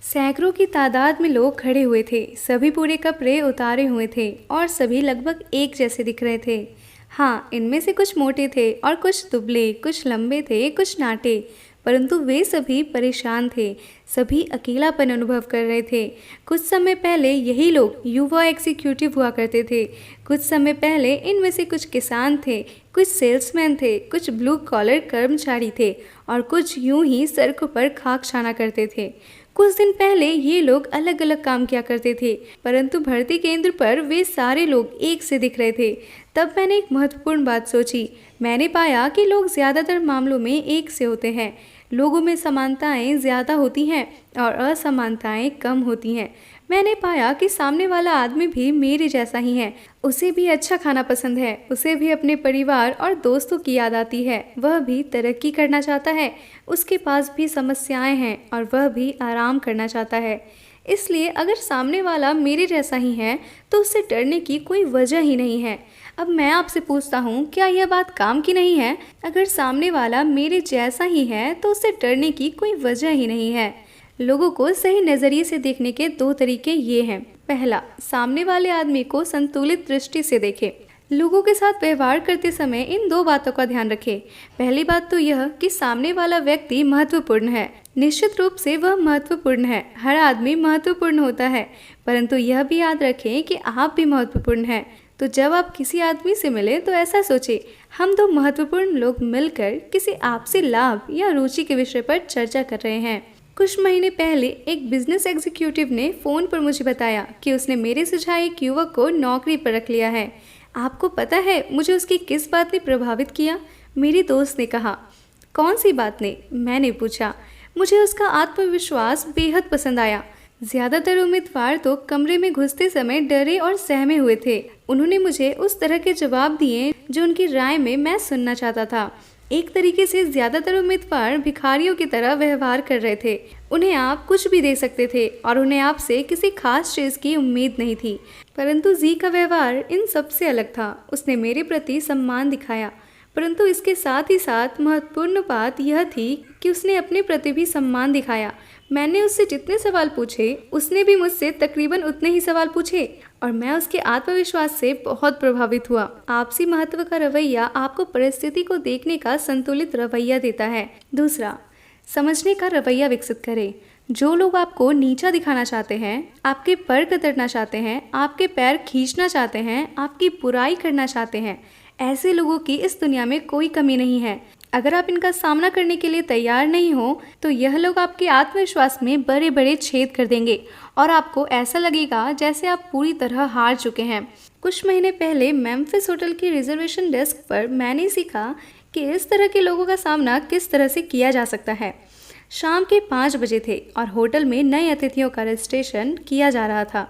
सैकड़ों की तादाद में लोग खड़े हुए थे। सभी पूरे कपड़े उतारे हुए थे और सभी लगभग एक जैसे दिख रहे थे। हाँ, इनमें से कुछ मोटे थे और कुछ दुबले, कुछ लंबे थे, कुछ नाटे, परंतु वे सभी परेशान थे। सभी अकेलापन अनुभव कर रहे थे। कुछ समय पहले यही लोग युवा एग्जीक्यूटिव हुआ करते थे। कुछ समय पहले इनमें से कुछ किसान थे, कुछ सेल्समैन थे, कुछ ब्लू कॉलर कर्मचारी थे और कुछ यूं ही सड़कों पर खाक छाना करते थे। कुछ दिन पहले ये लोग अलग अलग काम किया करते थे, परंतु भर्ती केंद्र पर वे सारे लोग एक से दिख रहे थे। तब मैंने एक महत्वपूर्ण बात सोची। मैंने पाया कि लोग ज़्यादातर मामलों में एक से होते हैं। लोगों में समानताएं ज़्यादा होती हैं और असमानताएं कम होती हैं। मैंने पाया कि सामने वाला आदमी भी मेरे जैसा ही है। उसे भी अच्छा खाना पसंद है, उसे भी अपने परिवार और दोस्तों की याद आती है, वह भी तरक्की करना चाहता है, उसके पास भी समस्याएं हैं और वह भी आराम करना चाहता है। इसलिए अगर सामने वाला मेरे जैसा ही है तो उससे डरने की कोई वजह ही नहीं है। अब मैं आपसे पूछता हूँ, क्या यह बात काम की नहीं है? अगर सामने वाला मेरे जैसा ही है तो उससे डरने की कोई वजह ही नहीं है। लोगों को सही नज़रिए से देखने के दो तरीके ये हैं। पहला, सामने वाले आदमी को संतुलित दृष्टि से देखें। लोगों के साथ व्यवहार करते समय इन दो बातों का ध्यान रखें। पहली बात तो यह कि सामने वाला व्यक्ति महत्वपूर्ण है। निश्चित रूप से वह महत्वपूर्ण है, हर आदमी महत्वपूर्ण होता है, परंतु यह भी याद रखें कि आप भी महत्वपूर्ण हैं। तो जब आप किसी आदमी से मिले तो ऐसा सोचें, हम दो महत्वपूर्ण लोग मिलकर किसी आपसी लाभ या रुचि के विषय पर चर्चा कर रहे हैं। कुछ महीने पहले एक बिजनेस एग्जीक्यूटिव ने फ़ोन पर मुझे बताया कि उसने मेरे सुझाए एक युवक को नौकरी पर रख लिया है। आपको पता है मुझे उसकी किस बात ने प्रभावित किया? मेरी दोस्त ने कहा। कौन सी बात ने? मैंने पूछा। मुझे उसका आत्मविश्वास बेहद पसंद आया। ज़्यादातर उम्मीदवार तो कमरे में घुसते समय डरे और सहमे हुए थे। उन्होंने मुझे उस तरह के जवाब दिए जो उनकी राय में मैं सुनना चाहता था। एक तरीके से ज़्यादातर उम्मीदवार भिखारियों की तरह व्यवहार कर रहे थे। उन्हें आप कुछ भी दे सकते थे और उन्हें आपसे किसी खास चीज़ की उम्मीद नहीं थी। परंतु जी का व्यवहार इन सबसे अलग था। उसने मेरे प्रति सम्मान दिखाया, परंतु इसके साथ ही साथ महत्वपूर्ण बात यह थी कि उसने अपने प्रति भी सम्मान दिखाया। मैंने उससे जितने सवाल पूछे उसने भी मुझसे तकरीबन उतने ही सवाल पूछे और मैं उसके आत्मविश्वास से बहुत प्रभावित हुआ। आपसी महत्व का रवैया आपको परिस्थिति को देखने का संतुलित रवैया देता है। दूसरा, समझने का रवैया विकसित करें। जो लोग आपको नीचा दिखाना चाहते हैं, आपके पर कतरना चाहते हैं, आपके पैर खींचना चाहते हैं, आपकी बुराई करना चाहते हैं, ऐसे लोगों की इस दुनिया में कोई कमी नहीं है। अगर आप इनका सामना करने के लिए तैयार नहीं हो तो यह लोग आपके आत्मविश्वास में बड़े बड़े छेद कर देंगे और आपको ऐसा लगेगा जैसे आप पूरी तरह हार चुके हैं। कुछ महीने पहले मेम्फिस होटल की रिजर्वेशन डेस्क पर मैंने सीखा कि इस तरह के लोगों का सामना किस तरह से किया जा सकता है। शाम के 5 बजे थे और होटल में नए अतिथियों का रजिस्ट्रेशन किया जा रहा था।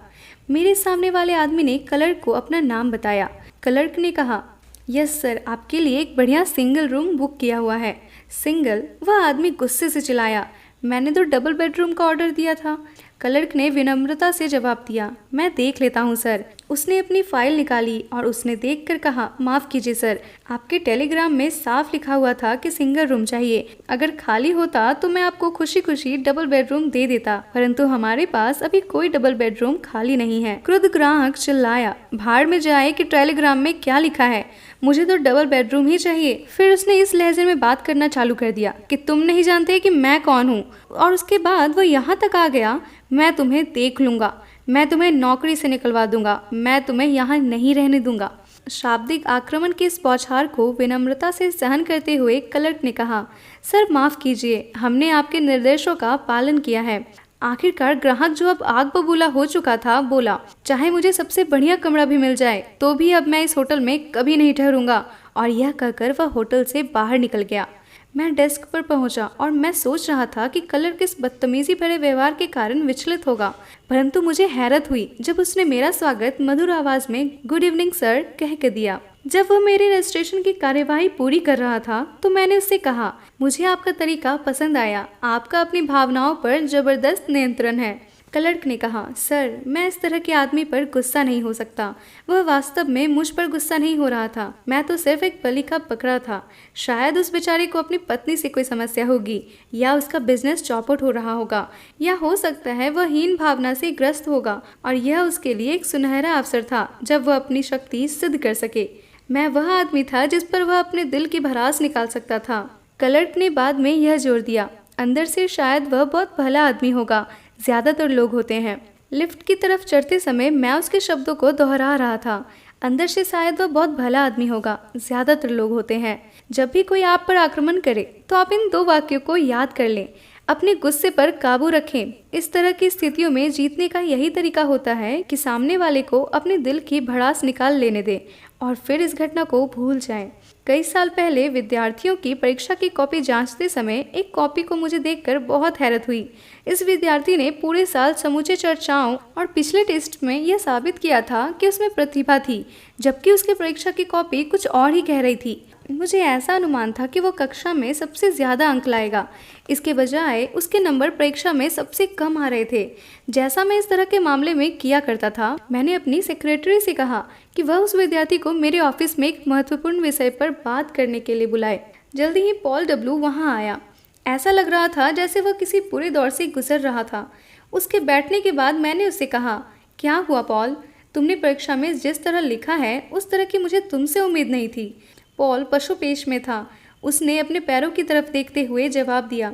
मेरे सामने वाले आदमी ने क्लर्क को अपना नाम बताया। क्लर्क ने कहा, यस सर, आपके लिए एक बढ़िया सिंगल रूम बुक किया हुआ है। सिंगल? वह आदमी गुस्से से चिल्लाया। मैंने तो डबल बेडरूम का ऑर्डर दिया था। क्लर्क ने विनम्रता से जवाब दिया, मैं देख लेता हूँ सर। उसने अपनी फाइल निकाली और उसने देखकर कहा, माफ़ कीजिए सर, आपके टेलीग्राम में साफ लिखा हुआ था कि सिंगल रूम चाहिए। अगर खाली होता तो मैं आपको खुशी खुशी डबल बेडरूम दे देता, परंतु हमारे पास अभी कोई डबल बेडरूम खाली नहीं है। क्रुद्ध ग्राहक चिल्लाया, भाड़ में जाए कि टेलीग्राम में क्या लिखा है, मुझे तो डबल बेडरूम ही चाहिए। फिर उसने इस लहजे में बात करना चालू कर दिया कि तुम नहीं जानते कि मैं कौन हूँ। और उसके बाद वह यहाँ तक आ गया, मैं तुम्हें देख लूँगा, मैं तुम्हें नौकरी से निकलवा दूंगा, मैं तुम्हें यहाँ नहीं रहने दूंगा। शाब्दिक आक्रमण के इस बौछार को विनम्रता से सहन करते हुए क्लर्क ने कहा, सर माफ़ कीजिए, हमने आपके निर्देशों का पालन किया है। आखिरकार ग्राहक, जो अब आग बबूला हो चुका था, बोला, चाहे मुझे सबसे बढ़िया कमरा भी मिल जाए तो भी अब मैं इस होटल में कभी नहीं ठहरूंगा। और यह कहकर वह होटल से बाहर निकल गया। मैं डेस्क पर पहुंचा और मैं सोच रहा था कि क्लर्क इस बदतमीजी भरे व्यवहार के कारण विचलित होगा, परंतु मुझे हैरत हुई जब उसने मेरा स्वागत मधुर आवाज में गुड इवनिंग सर कह के दिया। जब वह मेरे रजिस्ट्रेशन की कार्यवाही पूरी कर रहा था तो मैंने उससे कहा, मुझे आपका तरीका पसंद आया, आपका अपनी भावनाओं पर जबरदस्त नियंत्रण है। क्लर्क ने कहा, सर मैं इस तरह के आदमी पर गुस्सा नहीं हो सकता। वह वास्तव में मुझ पर गुस्सा नहीं हो रहा था, मैं तो सिर्फ एक बलि का बकरा था। शायद उस बेचारे को अपनी पत्नी से कोई समस्या होगी, या उसका बिजनेस चौपट हो रहा होगा, या हो सकता है वह हीन भावना से ग्रस्त होगा और यह उसके लिए एक सुनहरा अवसर था जब वह अपनी शक्ति सिद्ध कर सके। मैं वह आदमी था जिस पर वह अपने दिल की भड़ास निकाल सकता था। क्लर्क ने बाद में यह जोर दिया, अंदर से शायद वह बहुत भला आदमी होगा, ज्यादातर लोग होते हैं। लिफ्ट की तरफ चढ़ते समय मैं उसके शब्दों को दोहरा रहा था, अंदर से शायद वह बहुत भला आदमी होगा, ज्यादातर लोग होते हैं। जब भी कोई आप पर आक्रमण करे तो आप इन 2 वाक्यों को याद कर लें, अपने गुस्से पर काबू रखें। इस तरह की स्थितियों में जीतने का यही तरीका होता है कि सामने वाले को अपने दिल की भड़ास निकाल लेने दें और फिर इस घटना को भूल जाएं। कई साल पहले विद्यार्थियों की परीक्षा की कॉपी जांचते समय एक कॉपी को मुझे देखकर बहुत हैरत हुई। इस विद्यार्थी ने पूरे साल समूचे चर्चाओं और पिछले टेस्ट में यह साबित किया था कि उसमें प्रतिभा थी, जबकि उसके परीक्षा की कॉपी कुछ और ही कह रही थी। मुझे ऐसा अनुमान था कि वो कक्षा में सबसे ज़्यादा अंक लाएगा। इसके बजाय उसके नंबर परीक्षा में सबसे कम आ रहे थे। जैसा मैं इस तरह के मामले में किया करता था, मैंने अपनी सेक्रेटरी से कहा कि वह उस विद्यार्थी को मेरे ऑफिस में एक महत्वपूर्ण विषय पर बात करने के लिए बुलाए। जल्दी ही पॉल डब्लू वहाँ आया। ऐसा लग रहा था जैसे वह किसी पूरे दौर से गुजर रहा था। उसके बैठने के बाद मैंने उससे कहा, क्या हुआ पॉल? तुमने परीक्षा में जिस तरह लिखा है उस तरह की मुझे तुमसे उम्मीद नहीं थी। पॉल पशुपेश में था। उसने अपने पैरों की तरफ देखते हुए जवाब दिया,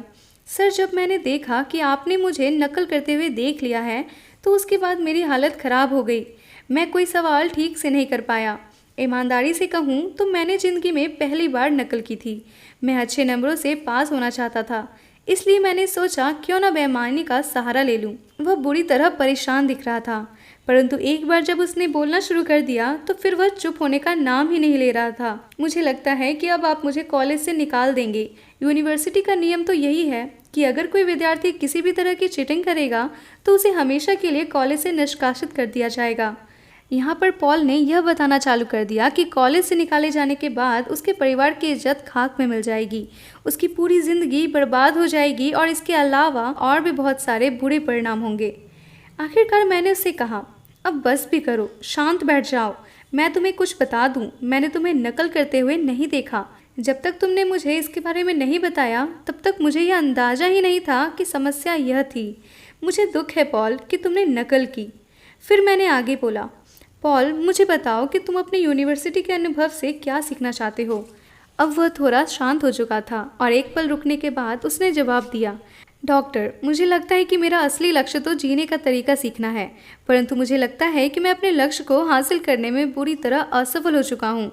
सर, जब मैंने देखा कि आपने मुझे नकल करते हुए देख लिया है तो उसके बाद मेरी हालत ख़राब हो गई। मैं कोई सवाल ठीक से नहीं कर पाया। ईमानदारी से कहूँ तो मैंने ज़िंदगी में पहली बार नकल की थी। मैं अच्छे नंबरों से पास होना चाहता था, इसलिए मैंने सोचा क्यों ना बेईमानी का सहारा ले लूँ। वह बुरी तरह परेशान दिख रहा था, परंतु एक बार जब उसने बोलना शुरू कर दिया तो फिर वह चुप होने का नाम ही नहीं ले रहा था। मुझे लगता है कि अब आप मुझे कॉलेज से निकाल देंगे। यूनिवर्सिटी का नियम तो यही है कि अगर कोई विद्यार्थी किसी भी तरह की चीटिंग करेगा तो उसे हमेशा के लिए कॉलेज से निष्कासित कर दिया जाएगा। यहाँ पर पॉल ने यह बताना चालू कर दिया कि कॉलेज से निकाले जाने के बाद उसके परिवार की इज्जत खाक में मिल जाएगी, उसकी पूरी ज़िंदगी बर्बाद हो जाएगी और इसके अलावा और भी बहुत सारे बुरे परिणाम होंगे। आखिरकार मैंने उससे कहा, अब बस भी करो, शांत बैठ जाओ। मैं तुम्हें कुछ बता दूं, मैंने तुम्हें नकल करते हुए नहीं देखा। जब तक तुमने मुझे इसके बारे में नहीं बताया तब तक मुझे यह अंदाज़ा ही नहीं था कि समस्या यह थी। मुझे दुख है पॉल कि तुमने नकल की। फिर मैंने आगे बोला, पॉल, मुझे बताओ कि तुम अपने यूनिवर्सिटी के अनुभव से क्या सीखना चाहते हो। अब वह थोड़ा शांत हो चुका था और एक पल रुकने के बाद उसने जवाब दिया, डॉक्टर, मुझे लगता है कि मेरा असली लक्ष्य तो जीने का तरीका सीखना है, परंतु मुझे लगता है कि मैं अपने लक्ष्य को हासिल करने में बुरी तरह असफल हो चुका हूँ।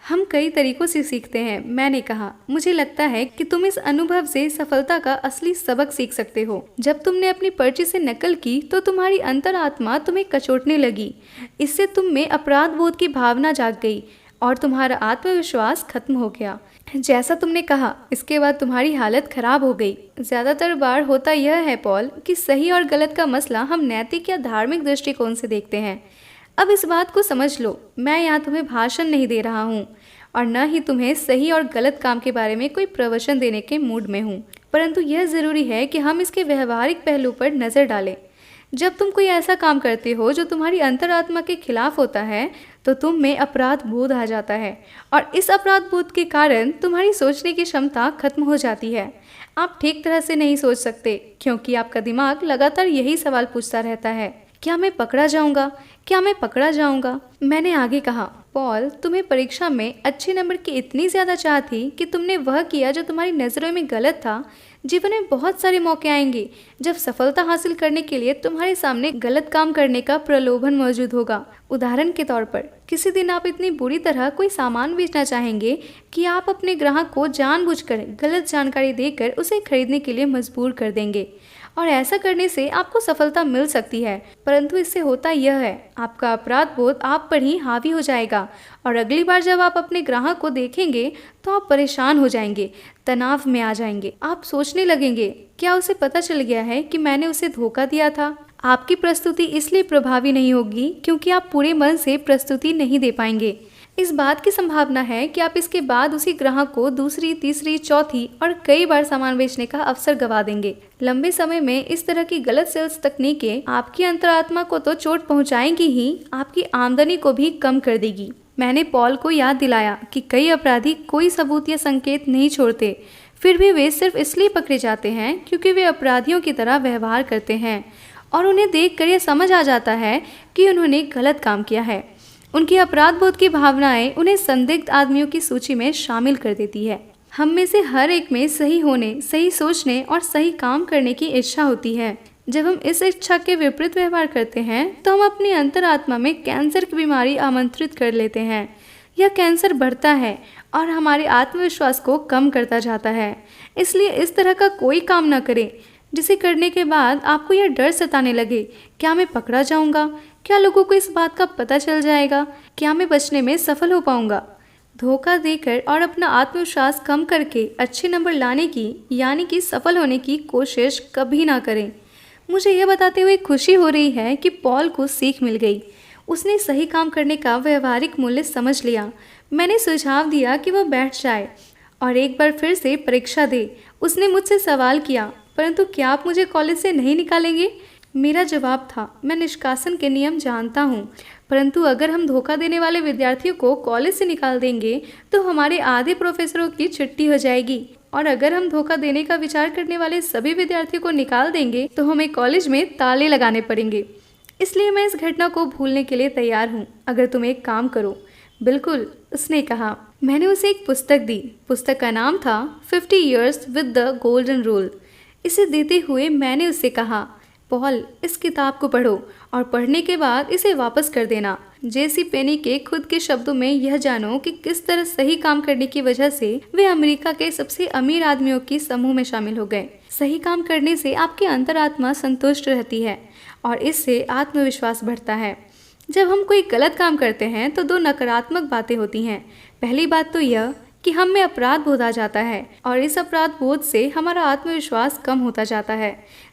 हम कई तरीकों से सीखते हैं, मैंने कहा। मुझे लगता है कि तुम इस अनुभव से सफलता का असली सबक सीख सकते हो। जब तुमने अपनी पर्ची से नकल की तो तुम्हारी अंतरात्मा तुम्हें कचोटने लगी। इससे तुम में अपराध बोध की भावना जाग गई और तुम्हारा आत्मविश्वास खत्म हो गया। जैसा तुमने कहा, इसके बाद तुम्हारी हालत खराब हो गई। ज़्यादातर बार होता यह है पॉल कि सही और गलत का मसला हम नैतिक या धार्मिक दृष्टिकोण से देखते हैं। अब इस बात को समझ लो, मैं यहाँ तुम्हें भाषण नहीं दे रहा हूँ और न ही तुम्हें सही और गलत काम के बारे में कोई प्रवचन देने के मूड में हूँ, परंतु यह ज़रूरी है कि हम इसके व्यवहारिक पहलू पर नज़र डालें। जब तुम कोई ऐसा काम करते हो जो तुम्हारी अंतरात्मा के खिलाफ होता है तो तुम में अपराध बोध आ जाता है और इस अपराध बोध के कारण तुम्हारी सोचने की क्षमता खत्म हो जाती है। आप ठीक तरह से नहीं सोच सकते क्योंकि आपका दिमाग लगातार यही सवाल पूछता रहता है, क्या मैं पकड़ा जाऊंगा, क्या मैं पकड़ा जाऊंगा। मैंने आगे कहा, पॉल, तुम्हें परीक्षा में अच्छे नंबर की इतनी ज़्यादा चाह थी कि तुमने वह किया जो तुम्हारी नज़रों में गलत था। जीवन में बहुत सारे मौके आएंगे जब सफलता हासिल करने के लिए तुम्हारे सामने गलत काम करने का प्रलोभन मौजूद होगा। उदाहरण के तौर पर, किसी दिन आप इतनी बुरी तरह कोई सामान बेचना चाहेंगे कि आप अपने ग्राहक को जानबूझकर गलत जानकारी देकर उसे खरीदने के लिए मजबूर कर देंगे और ऐसा करने से आपको सफलता मिल सकती है, परंतु इससे होता यह है, आपका अपराध बोध आप पर ही हावी हो जाएगा और अगली बार जब आप अपने ग्राहक को देखेंगे तो आप परेशान हो जाएंगे, तनाव में आ जाएंगे। आप सोचने लगेंगे, क्या उसे पता चल गया है कि मैंने उसे धोखा दिया था। आपकी प्रस्तुति इसलिए प्रभावी नहीं होगी क्योंकि आप पूरे मन से प्रस्तुति नहीं दे पाएंगे। इस बात की संभावना है कि आप इसके बाद उसी ग्राहक को दूसरी, तीसरी, चौथी और कई बार सामान बेचने का अवसर गवा देंगे। लंबे समय में इस तरह की गलत सेल्स तकनीकें आपकी अंतरात्मा को तो चोट पहुंचाएंगी ही, आपकी आमदनी को भी कम कर देगी। मैंने पॉल को याद दिलाया कि कई अपराधी कोई सबूत या संकेत नहीं छोड़ते, फिर भी वे सिर्फ इसलिए पकड़े जाते हैं क्योंकि वे अपराधियों की तरह व्यवहार करते हैं और उन्हें देखकर यह समझ आ जाता है कि उन्होंने गलत काम किया है। उनकी अपराध बोध की भावनाएं उन्हें संदिग्ध आदमियों की सूची में शामिल कर देती है। हम में से हर एक में सही होने, सही सोचने और सही काम करने की इच्छा होती है। जब हम इस इच्छा के विपरीत व्यवहार करते हैं तो हम अपनी अंतरात्मा में कैंसर की बीमारी आमंत्रित कर लेते हैं। यह कैंसर बढ़ता है और हमारे आत्मविश्वास को कम करता जाता है। इसलिए इस तरह का कोई काम न करें जिसे करने के बाद आपको यह डर सताने लगे, क्या मैं पकड़ा जाऊंगा, क्या लोगों को इस बात का पता चल जाएगा, क्या मैं बचने में सफल हो पाऊंगा। धोखा देकर और अपना आत्मविश्वास कम करके अच्छे नंबर लाने की यानी कि सफल होने की कोशिश कभी ना करें। मुझे यह बताते हुए खुशी हो रही है कि पॉल को सीख मिल गई। उसने सही काम करने का व्यवहारिक मूल्य समझ लिया। मैंने सुझाव दिया कि वह बैठ जाए और एक बार फिर से परीक्षा दे। उसने मुझसे सवाल किया, परंतु क्या आप मुझे कॉलेज से नहीं निकालेंगे? मेरा जवाब था, मैं निष्कासन के नियम जानता हूँ, परंतु अगर हम धोखा देने वाले विद्यार्थियों को कॉलेज से निकाल देंगे तो हमारे आधे प्रोफेसरों की छुट्टी हो जाएगी, और अगर हम धोखा देने का विचार करने वाले सभी विद्यार्थियों को निकाल देंगे तो हमें कॉलेज में ताले लगाने पड़ेंगे। इसलिए मैं इस घटना को भूलने के लिए तैयार हूँ, अगर तुम एक काम करो। बिल्कुल, उसने कहा। मैंने उसे एक पुस्तक दी। पुस्तक का नाम था 50 Years with the Golden Rule। इसे देते हुए मैंने उससे कहा, पॉल, इस किताब को पढ़ो और पढ़ने के बाद इसे वापस कर देना। जेसी पेनी के खुद के शब्दों में यह जानो कि किस तरह सही काम करने की वजह से वे अमेरिका के सबसे अमीर आदमियों के समूह में शामिल हो गए। सही काम करने से आपकी अंतरात्मा संतुष्ट रहती है और इससे आत्मविश्वास बढ़ता है। जब हम कोई गलत काम करते हैं तो दो नकारात्मक बातें होती हैं। पहली बात तो यह कि हम में अपराध बोध आ जाता है और इस अपराध बोध से हमारा आत्मविश्वास कम होता जाता है।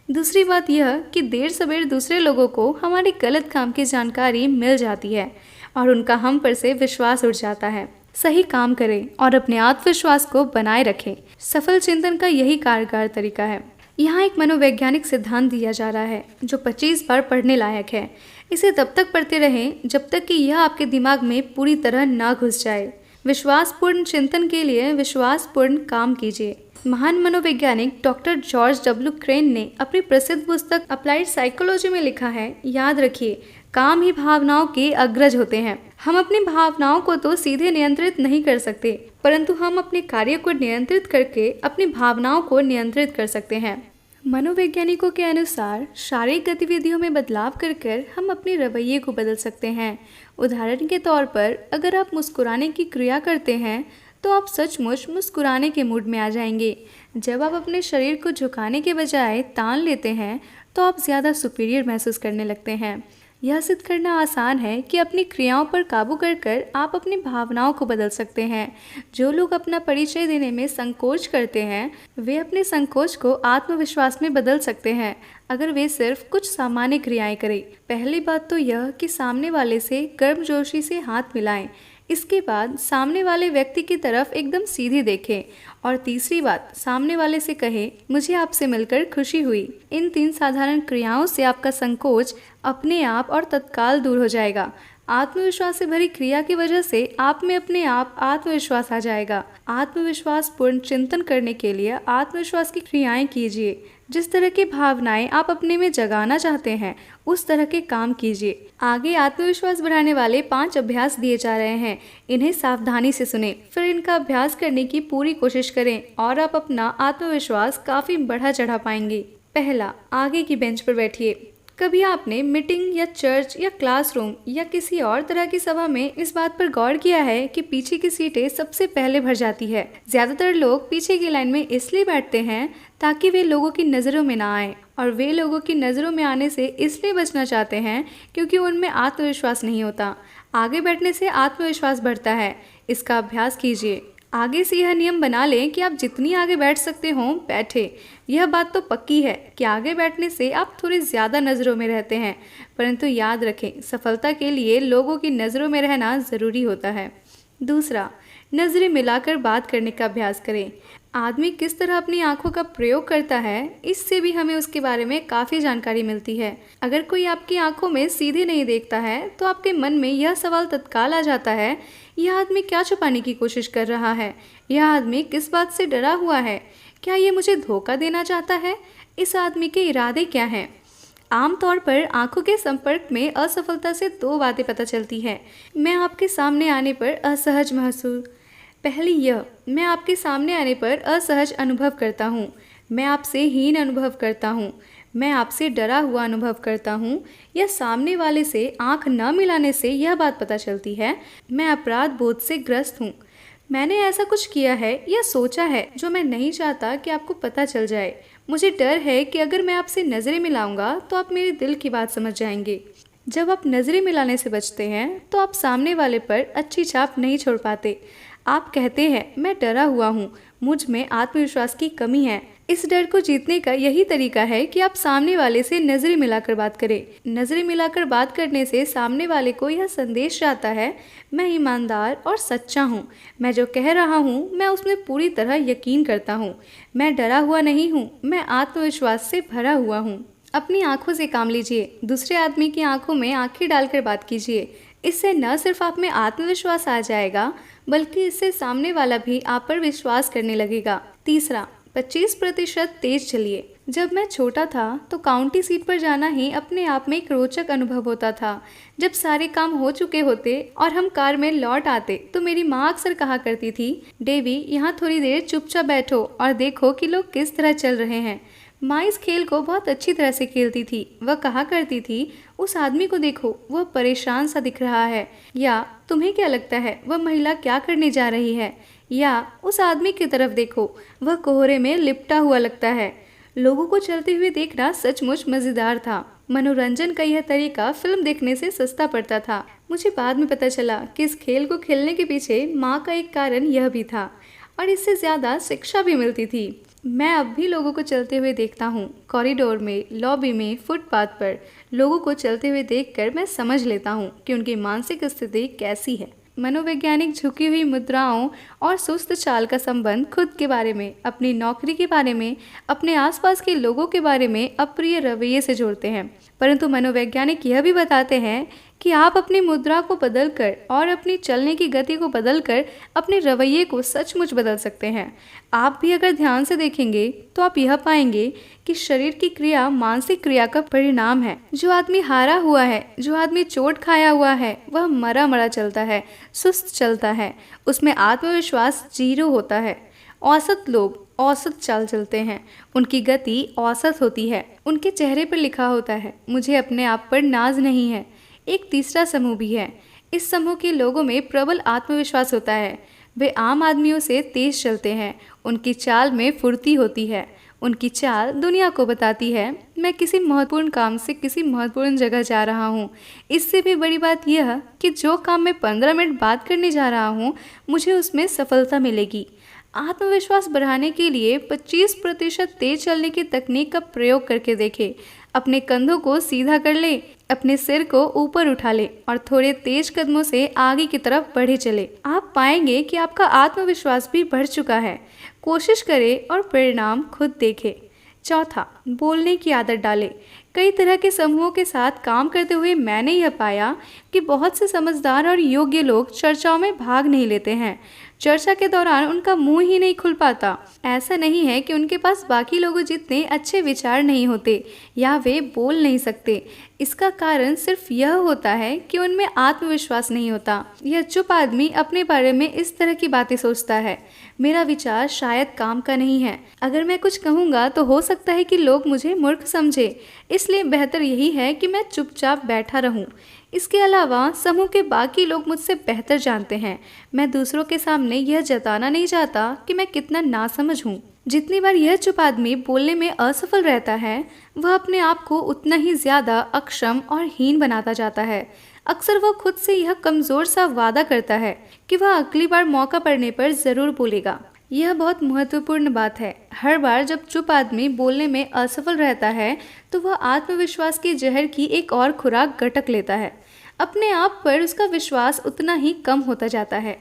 दूसरी बात यह कि देर सवेर दूसरे लोगों को हमारे गलत काम की जानकारी मिल जाती है और उनका हम पर से विश्वास उठ जाता है। सही काम करें और अपने आत्मविश्वास को बनाए रखें। सफल चिंतन का यही कारगर तरीका है। यहाँ एक मनोवैज्ञानिक सिद्धांत दिया जा रहा है जो 25 बार पढ़ने लायक है। इसे तब तक पढ़ते रहें जब तक कि यह आपके दिमाग में पूरी तरह ना घुस जाए। विश्वासपूर्ण चिंतन के लिए विश्वासपूर्ण काम कीजिए। महान मनोवैज्ञानिक डॉक्टर जॉर्ज डब्ल्यू क्रेन ने अपनी प्रसिद्ध पुस्तक अप्लाइड साइकोलॉजी में लिखा है, याद रखिए, काम ही भावनाओं के अग्रज होते हैं। हम अपनी भावनाओं को तो सीधे नियंत्रित नहीं कर सकते, परंतु हम अपने कार्य को नियंत्रित करके अपनी भावनाओं को नियंत्रित कर सकते हैं। मनोवैज्ञानिकों के अनुसार शारीरिक गतिविधियों में बदलाव कर कर हम अपने रवैये को बदल सकते हैं। उदाहरण के तौर पर, अगर आप मुस्कुराने की क्रिया करते हैं तो आप सचमुच मुस्कुराने के मूड में आ जाएंगे। जब आप अपने शरीर को झुकाने के बजाय तान लेते हैं तो आप ज़्यादा सुपीरियर महसूस करने लगते हैं। यह सिद्ध करना आसान है कि अपनी क्रियाओं पर काबू कर कर आप अपनी भावनाओं को बदल सकते हैं। जो लोग अपना परिचय देने में संकोच करते हैं, वे अपने संकोच को आत्मविश्वास में बदल सकते हैं अगर वे सिर्फ कुछ सामान्य क्रियाएं करें। पहली बात तो यह कि सामने वाले से गर्मजोशी से हाथ मिलाएं। इसके बाद सामने वाले व्यक्ति की तरफ एकदम सीधी देखें और तीसरी बात, सामने वाले से कहें, मुझे आपसे मिलकर खुशी हुई। इन 3 साधारण क्रियाओं से आपका संकोच अपने आप और तत्काल दूर हो जाएगा। आत्मविश्वास से भरी क्रिया की वजह से आप में अपने आप आत्मविश्वास आ जाएगा। आत्मविश्वास पूर्ण चिंतन करने के लिए आत्मविश्वास की क्रियाएं कीजिए। जिस तरह की भावनाएं आप अपने में जगाना चाहते हैं उस तरह के काम कीजिए। आगे आत्मविश्वास बढ़ाने वाले 5 अभ्यास दिए जा रहे हैं। इन्हें सावधानी से सुनें, फिर इनका अभ्यास करने की पूरी कोशिश करें और आप अपना आत्मविश्वास काफी बढ़ा चढ़ा पाएंगे। पहला, आगे की बेंच पर बैठिए। कभी आपने मीटिंग या चर्च या क्लासरूम या किसी और तरह की सभा में इस बात पर गौर किया है कि पीछे की सीटें सबसे पहले भर जाती है? ज्यादातर लोग पीछे की लाइन में इसलिए बैठते हैं ताकि वे लोगों की नज़रों में ना आए, और वे लोगों की नज़रों में आने से इसलिए बचना चाहते हैं क्योंकि उनमें आत्मविश्वास नहीं होता। आगे बैठने से आत्मविश्वास बढ़ता है। इसका अभ्यास कीजिए। आगे से यह नियम बना लें कि आप जितनी आगे बैठ सकते हो बैठे। यह बात तो पक्की है कि आगे बैठने से आप थोड़ी ज़्यादा नज़रों में रहते हैं, परंतु याद रखें, सफलता के लिए लोगों की नज़रों में रहना ज़रूरी होता है। दूसरा, नज़रें मिलाकर बात करने का अभ्यास करें। आदमी किस तरह अपनी आंखों का प्रयोग करता है, इससे भी हमें उसके बारे में काफ़ी जानकारी मिलती है। अगर कोई आपकी आंखों में सीधे नहीं देखता है तो आपके मन में यह सवाल तत्काल आ जाता है, यह आदमी क्या छुपाने की कोशिश कर रहा है? यह आदमी किस बात से डरा हुआ है? क्या ये मुझे धोखा देना चाहता है? इस आदमी के इरादे क्या हैं? आमतौर पर आंखों के संपर्क में असफलता से 2 बातें पता चलती हैं। मैं आपके सामने आने पर असहज महसूस पहली यह, मैं आपके सामने आने पर असहज अनुभव करता हूँ। मैं आपसे हीन अनुभव करता हूँ। मैं आपसे डरा हुआ अनुभव करता हूँ। या सामने वाले से आंख न मिलाने से यह बात पता चलती है, मैं अपराध बोध से ग्रस्त हूँ। मैंने ऐसा कुछ किया है या सोचा है जो मैं नहीं चाहता कि आपको पता चल जाए। मुझे डर है कि अगर मैं आपसे नज़रें मिलाऊंगा तो आप मेरे दिल की बात समझ जाएंगे। जब आप नज़रें मिलाने से बचते हैं तो आप सामने वाले पर अच्छी छाप नहीं छोड़ पाते। आप कहते हैं, मैं डरा हुआ हूँ, मुझ में आत्मविश्वास की कमी है। इस डर को जीतने का यही तरीका है कि आप सामने वाले से नजरें मिलाकर बात करें। नजरें मिलाकर बात करने से सामने वाले को यह संदेश जाता है, मैं ईमानदार और सच्चा हूँ, मैं जो कह रहा हूँ मैं उसमें पूरी तरह यकीन करता हूँ, मैं डरा हुआ नहीं हूँ, मैं आत्मविश्वास से भरा हुआ हूँ। अपनी आंखों से काम लीजिए, दूसरे आदमी की आंखों में आंखें डालकर बात कीजिए। इससे न सिर्फ आप में आत्मविश्वास आ जाएगा, बल्कि इससे सामने वाला भी आप पर विश्वास करने लगेगा। तीसरा, 25% तेज चलिए। जब मैं छोटा था तो काउंटी सीट पर जाना ही अपने आप में एक रोचक अनुभव होता था। जब सारे काम हो चुके होते और हम कार में लौट आते तो मेरी माँ अक्सर कहा करती थी, डेवी यहाँ थोड़ी देर चुपचाप बैठो और देखो कि लोग किस तरह चल रहे हैं। माँ इस खेल को बहुत अच्छी तरह से खेलती थी। वह कहा करती थी, उस आदमी को देखो, वह परेशान सा दिख रहा है, या तुम्हें क्या लगता है वह महिला क्या करने जा रही है, या उस आदमी की तरफ देखो, वह कोहरे में लिपटा हुआ लगता है। लोगों को चलते हुए देखना सचमुच मजेदार था। मनोरंजन का यह तरीका फिल्म देखने से सस्ता पड़ता था। मुझे बाद में पता चला कि इस खेल को खेलने के पीछे माँ का एक कारण यह भी था, और इससे ज्यादा शिक्षा भी मिलती थी। मैं अब भी लोगों को चलते हुए देखता हूँ, कॉरिडोर में, लॉबी में, फुटपाथ पर। लोगों को चलते हुए देखकर मैं समझ लेता हूँ कि उनकी मानसिक स्थिति कैसी है। मनोवैज्ञानिक झुकी हुई मुद्राओं और सुस्त चाल का संबंध खुद के बारे में, अपनी नौकरी के बारे में, अपने आसपास के लोगों के बारे में अप्रिय रवैये से जोड़ते हैं। परंतु मनोवैज्ञानिक यह भी बताते हैं कि आप अपनी मुद्रा को बदलकर और अपनी चलने की गति को बदलकर अपने रवैये को सचमुच बदल सकते हैं। आप भी अगर ध्यान से देखेंगे तो आप यह पाएंगे कि शरीर की क्रिया मानसिक क्रिया का परिणाम है। जो आदमी हारा हुआ है, जो आदमी चोट खाया हुआ है, वह मरा मरा चलता है, सुस्त चलता है, उसमें आत्मविश्वास 0 होता है। औसत लोग औसत चाल चलते हैं, उनकी गति औसत होती है, उनके चेहरे पर लिखा होता है, मुझे अपने आप पर नाज नहीं है। एक तीसरा समूह भी है। इस समूह के लोगों में प्रबल आत्मविश्वास होता है। वे आम आदमियों से तेज चलते हैं, उनकी चाल में फुर्ती होती है, उनकी चाल दुनिया को बताती है, मैं किसी महत्वपूर्ण काम से किसी महत्वपूर्ण जगह जा रहा हूँ। इससे भी बड़ी बात यह कि जो काम मैं 15 मिनट बात करने जा रहा हूँ, मुझे उसमें सफलता मिलेगी। आत्मविश्वास बढ़ाने के लिए 25% तेज चलने की तकनीक का प्रयोग करके देखें। अपने कंधों को सीधा कर ले, अपने सिर को ऊपर उठा ले और थोड़े तेज कदमों से आगे की तरफ बढ़े चले। आप पाएंगे कि आपका आत्मविश्वास भी बढ़ चुका है। कोशिश करें और परिणाम खुद देखें। चौथा, बोलने की आदत डालें। कई तरह के समूहों के साथ काम करते हुए मैंने यह पाया कि बहुत से समझदार और योग्य लोग चर्चाओं में भाग नहीं लेते हैं। चर्चा के दौरान उनका मुंह ही नहीं खुल पाता। ऐसा नहीं है कि उनके पास बाकी लोगों जितने अच्छे विचार नहीं होते या वे बोल नहीं सकते। इसका कारण सिर्फ यह होता है कि उनमें आत्मविश्वास नहीं होता। यह चुप आदमी अपने बारे में इस तरह की बातें सोचता है, मेरा विचार शायद काम का नहीं है, अगर मैं कुछ कहूँगा तो हो सकता है कि लोग मुझे मूर्ख समझे, इसलिए बेहतर यही है कि मैं चुपचाप बैठा रहूं। इसके अलावा समूह के बाकी लोग मुझसे बेहतर जानते हैं। मैं दूसरों के सामने यह जताना नहीं चाहता कि मैं कितना नासमझ हूँ। जितनी बार यह चुप आदमी बोलने में असफल रहता है, वह अपने आप को उतना ही ज्यादा अक्षम और हीन बनाता जाता है। अक्सर वह खुद से यह कमजोर सा वादा करता है कि वह अगली बार मौका पड़ने पर जरूर बोलेगा। यह बहुत महत्वपूर्ण बात है। हर बार जब चुप आदमी बोलने में असफल रहता है तो वह आत्मविश्वास के जहर की एक और खुराक गटक लेता है। अपने आप पर उसका विश्वास उतना ही कम होता जाता है।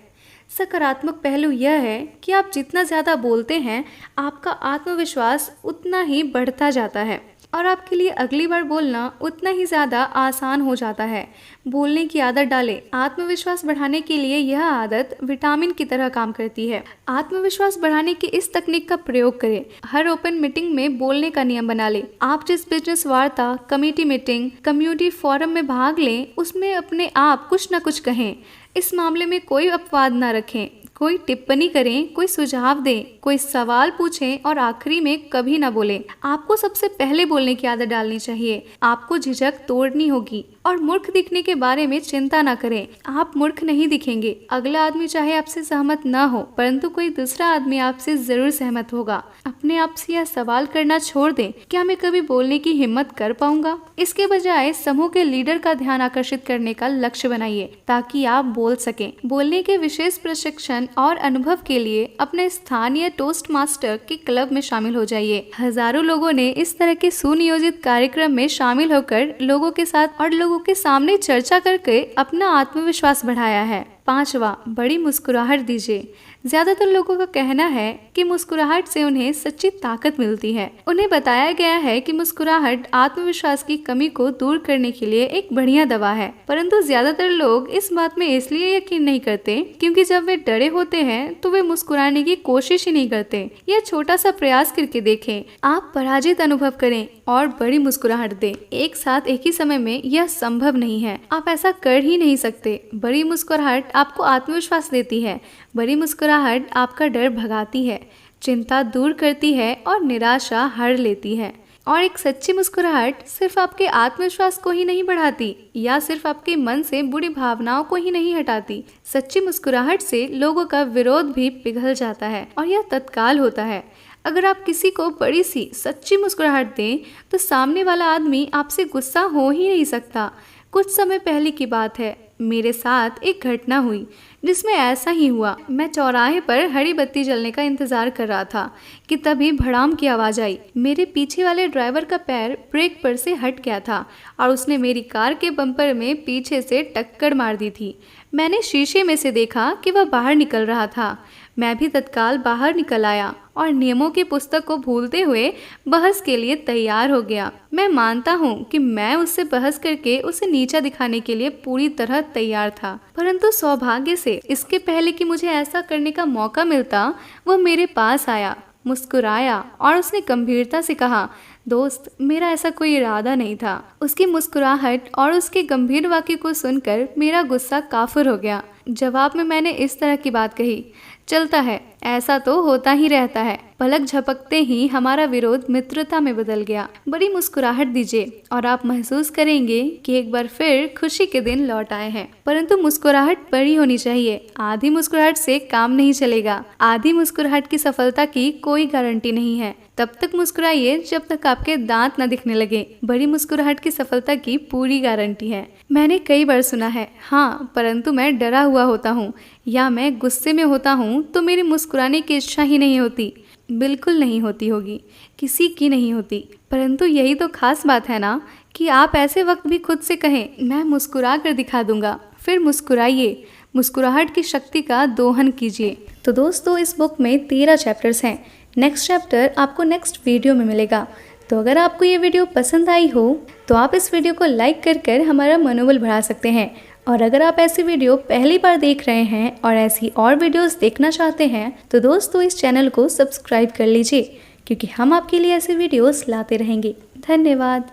सकारात्मक पहलू यह है कि आप जितना ज़्यादा बोलते हैं, आपका आत्मविश्वास उतना ही बढ़ता जाता है और आपके लिए अगली बार बोलना उतना ही ज़्यादा आसान हो जाता है। बोलने की आदत डालें। आत्मविश्वास बढ़ाने के लिए यह आदत विटामिन की तरह काम करती है। आत्मविश्वास बढ़ाने की इस तकनीक का प्रयोग करें। हर ओपन मीटिंग में बोलने का नियम बना लें। आप जिस बिजनेस वार्ता, कमेटी मीटिंग, कम्युनिटी फोरम में भाग लें, उसमें अपने आप कुछ न कुछ कहें। इस मामले में कोई अपवाद न रखें, कोई टिप्पणी करें, कोई सुझाव दें, कोई सवाल पूछें और आखिरी में कभी ना बोलें। आपको सबसे पहले बोलने की आदत डालनी चाहिए। आपको झिझक तोड़नी होगी और मूर्ख दिखने के बारे में चिंता ना करें। आप मूर्ख नहीं दिखेंगे। अगला आदमी चाहे आपसे सहमत ना हो, परंतु कोई दूसरा आदमी आपसे जरूर सहमत होगा। अपने आप से यह सवाल करना छोड़ दें, क्या मैं कभी बोलने की हिम्मत कर पाऊंगा? इसके बजाय समूह के लीडर का ध्यान आकर्षित करने का लक्ष्य बनाइए ताकि आप बोल सकें। बोलने के विशेष प्रशिक्षण और अनुभव के लिए अपने स्थानीय टोस्ट मास्टर के क्लब में शामिल हो जाइए। हजारों लोगों ने इस तरह के सुनियोजित कार्यक्रम में शामिल होकर लोगों के साथ और लोगों के सामने चर्चा करके अपना आत्मविश्वास बढ़ाया है। 5वां, बड़ी मुस्कुराहट दीजिए। ज्यादातर लोगों का कहना है कि मुस्कुराहट से उन्हें सच्ची ताकत मिलती है। उन्हें बताया गया है कि मुस्कुराहट आत्मविश्वास की कमी को दूर करने के लिए एक बढ़िया दवा है, परंतु ज्यादातर लोग इस बात में इसलिए यकीन नहीं करते क्योंकि जब वे डरे होते हैं तो वे मुस्कुराने की कोशिश ही नहीं करते। यह छोटा सा प्रयास करके देखें। आप पराजित अनुभव करें और बड़ी मुस्कुराहट दें। एक साथ एक ही समय में यह संभव नहीं है। आप ऐसा कर ही नहीं सकते। बड़ी मुस्कुराहट आपको आत्मविश्वास देती है। बड़ी मुस्कुराहट आपका डर भगाती है, चिंता दूर करती है और निराशा हर लेती है। और एक सच्ची मुस्कुराहट सिर्फ आपके आत्मविश्वास को ही नहीं बढ़ाती या सिर्फ आपके मन से बुरी भावनाओं को ही नहीं हटाती। सच्ची मुस्कुराहट से लोगों का विरोध भी पिघल जाता है और यह तत्काल होता है। अगर आप किसी को बड़ी सी सच्ची मुस्कुराहट दें तो सामने वाला आदमी आपसे गुस्सा हो ही नहीं सकता। कुछ समय पहले की बात है, मेरे साथ एक घटना हुई जिसमें ऐसा ही हुआ। मैं चौराहे पर हरी बत्ती जलने का इंतजार कर रहा था कि तभी भड़ाम की आवाज आई। मेरे पीछे वाले ड्राइवर का पैर ब्रेक पर से हट गया था और उसने मेरी कार के बम्पर में पीछे से टक्कर मार दी थी। मैंने शीशे में से देखा कि वह बाहर निकल रहा था। मैं भी तत्काल बाहर निकल आया और नियमों की पुस्तक को भूलते हुए बहस के लिए तैयार हो गया। मैं मानता हूँ कि मैं उससे बहस करके उसे नीचा दिखाने के लिए पूरी तरह तैयार था, परंतु सौभाग्य से इसके पहले कि मुझे ऐसा करने का मौका मिलता, वह मेरे पास आया, मुस्कुराया और उसने गंभीरता से कहा, दोस्त, मेरा ऐसा कोई इरादा नहीं था। उसकी मुस्कुराहट और उसके गंभीर वाक्य को सुनकर मेरा गुस्सा काफिर हो गया। जवाब में मैंने इस तरह की बात कही, चलता है, ऐसा तो होता ही रहता है। पलक झपकते ही हमारा विरोध मित्रता में बदल गया। बड़ी मुस्कुराहट दीजिए और आप महसूस करेंगे कि एक बार फिर खुशी के दिन लौट आए हैं। परंतु मुस्कुराहट बड़ी होनी चाहिए। आधी मुस्कुराहट से काम नहीं चलेगा। आधी मुस्कुराहट की सफलता की कोई गारंटी नहीं है। तब तक मुस्कुराइए जब तक आपके दांत न दिखने लगे। बड़ी मुस्कुराहट की सफलता की पूरी गारंटी है। मैंने कई बार सुना है, हाँ, परंतु मैं डरा हुआ होता हूँ या मैं गुस्से में होता हूँ तो मेरी मुस्कुराने की इच्छा ही नहीं होती। बिल्कुल नहीं होती होगी, किसी की नहीं होती। परंतु यही तो खास बात है ना कि आप ऐसे वक्त भी खुद से कहें, मैं मुस्कुरा कर दिखा दूंगा। फिर मुस्कुराइए। मुस्कुराहट की शक्ति का दोहन कीजिए। तो दोस्तों, इस बुक में 13 चैप्टर्स हैं। नेक्स्ट चैप्टर आपको नेक्स्ट वीडियो में मिलेगा। तो अगर आपको ये वीडियो पसंद आई हो तो आप इस वीडियो को लाइक कर हमारा मनोबल बढ़ा सकते हैं। और अगर आप ऐसी वीडियो पहली बार देख रहे हैं और ऐसी और वीडियोस देखना चाहते हैं तो दोस्तों इस चैनल को सब्सक्राइब कर लीजिए, क्योंकि हम आपके लिए ऐसे वीडियोस लाते रहेंगे। धन्यवाद।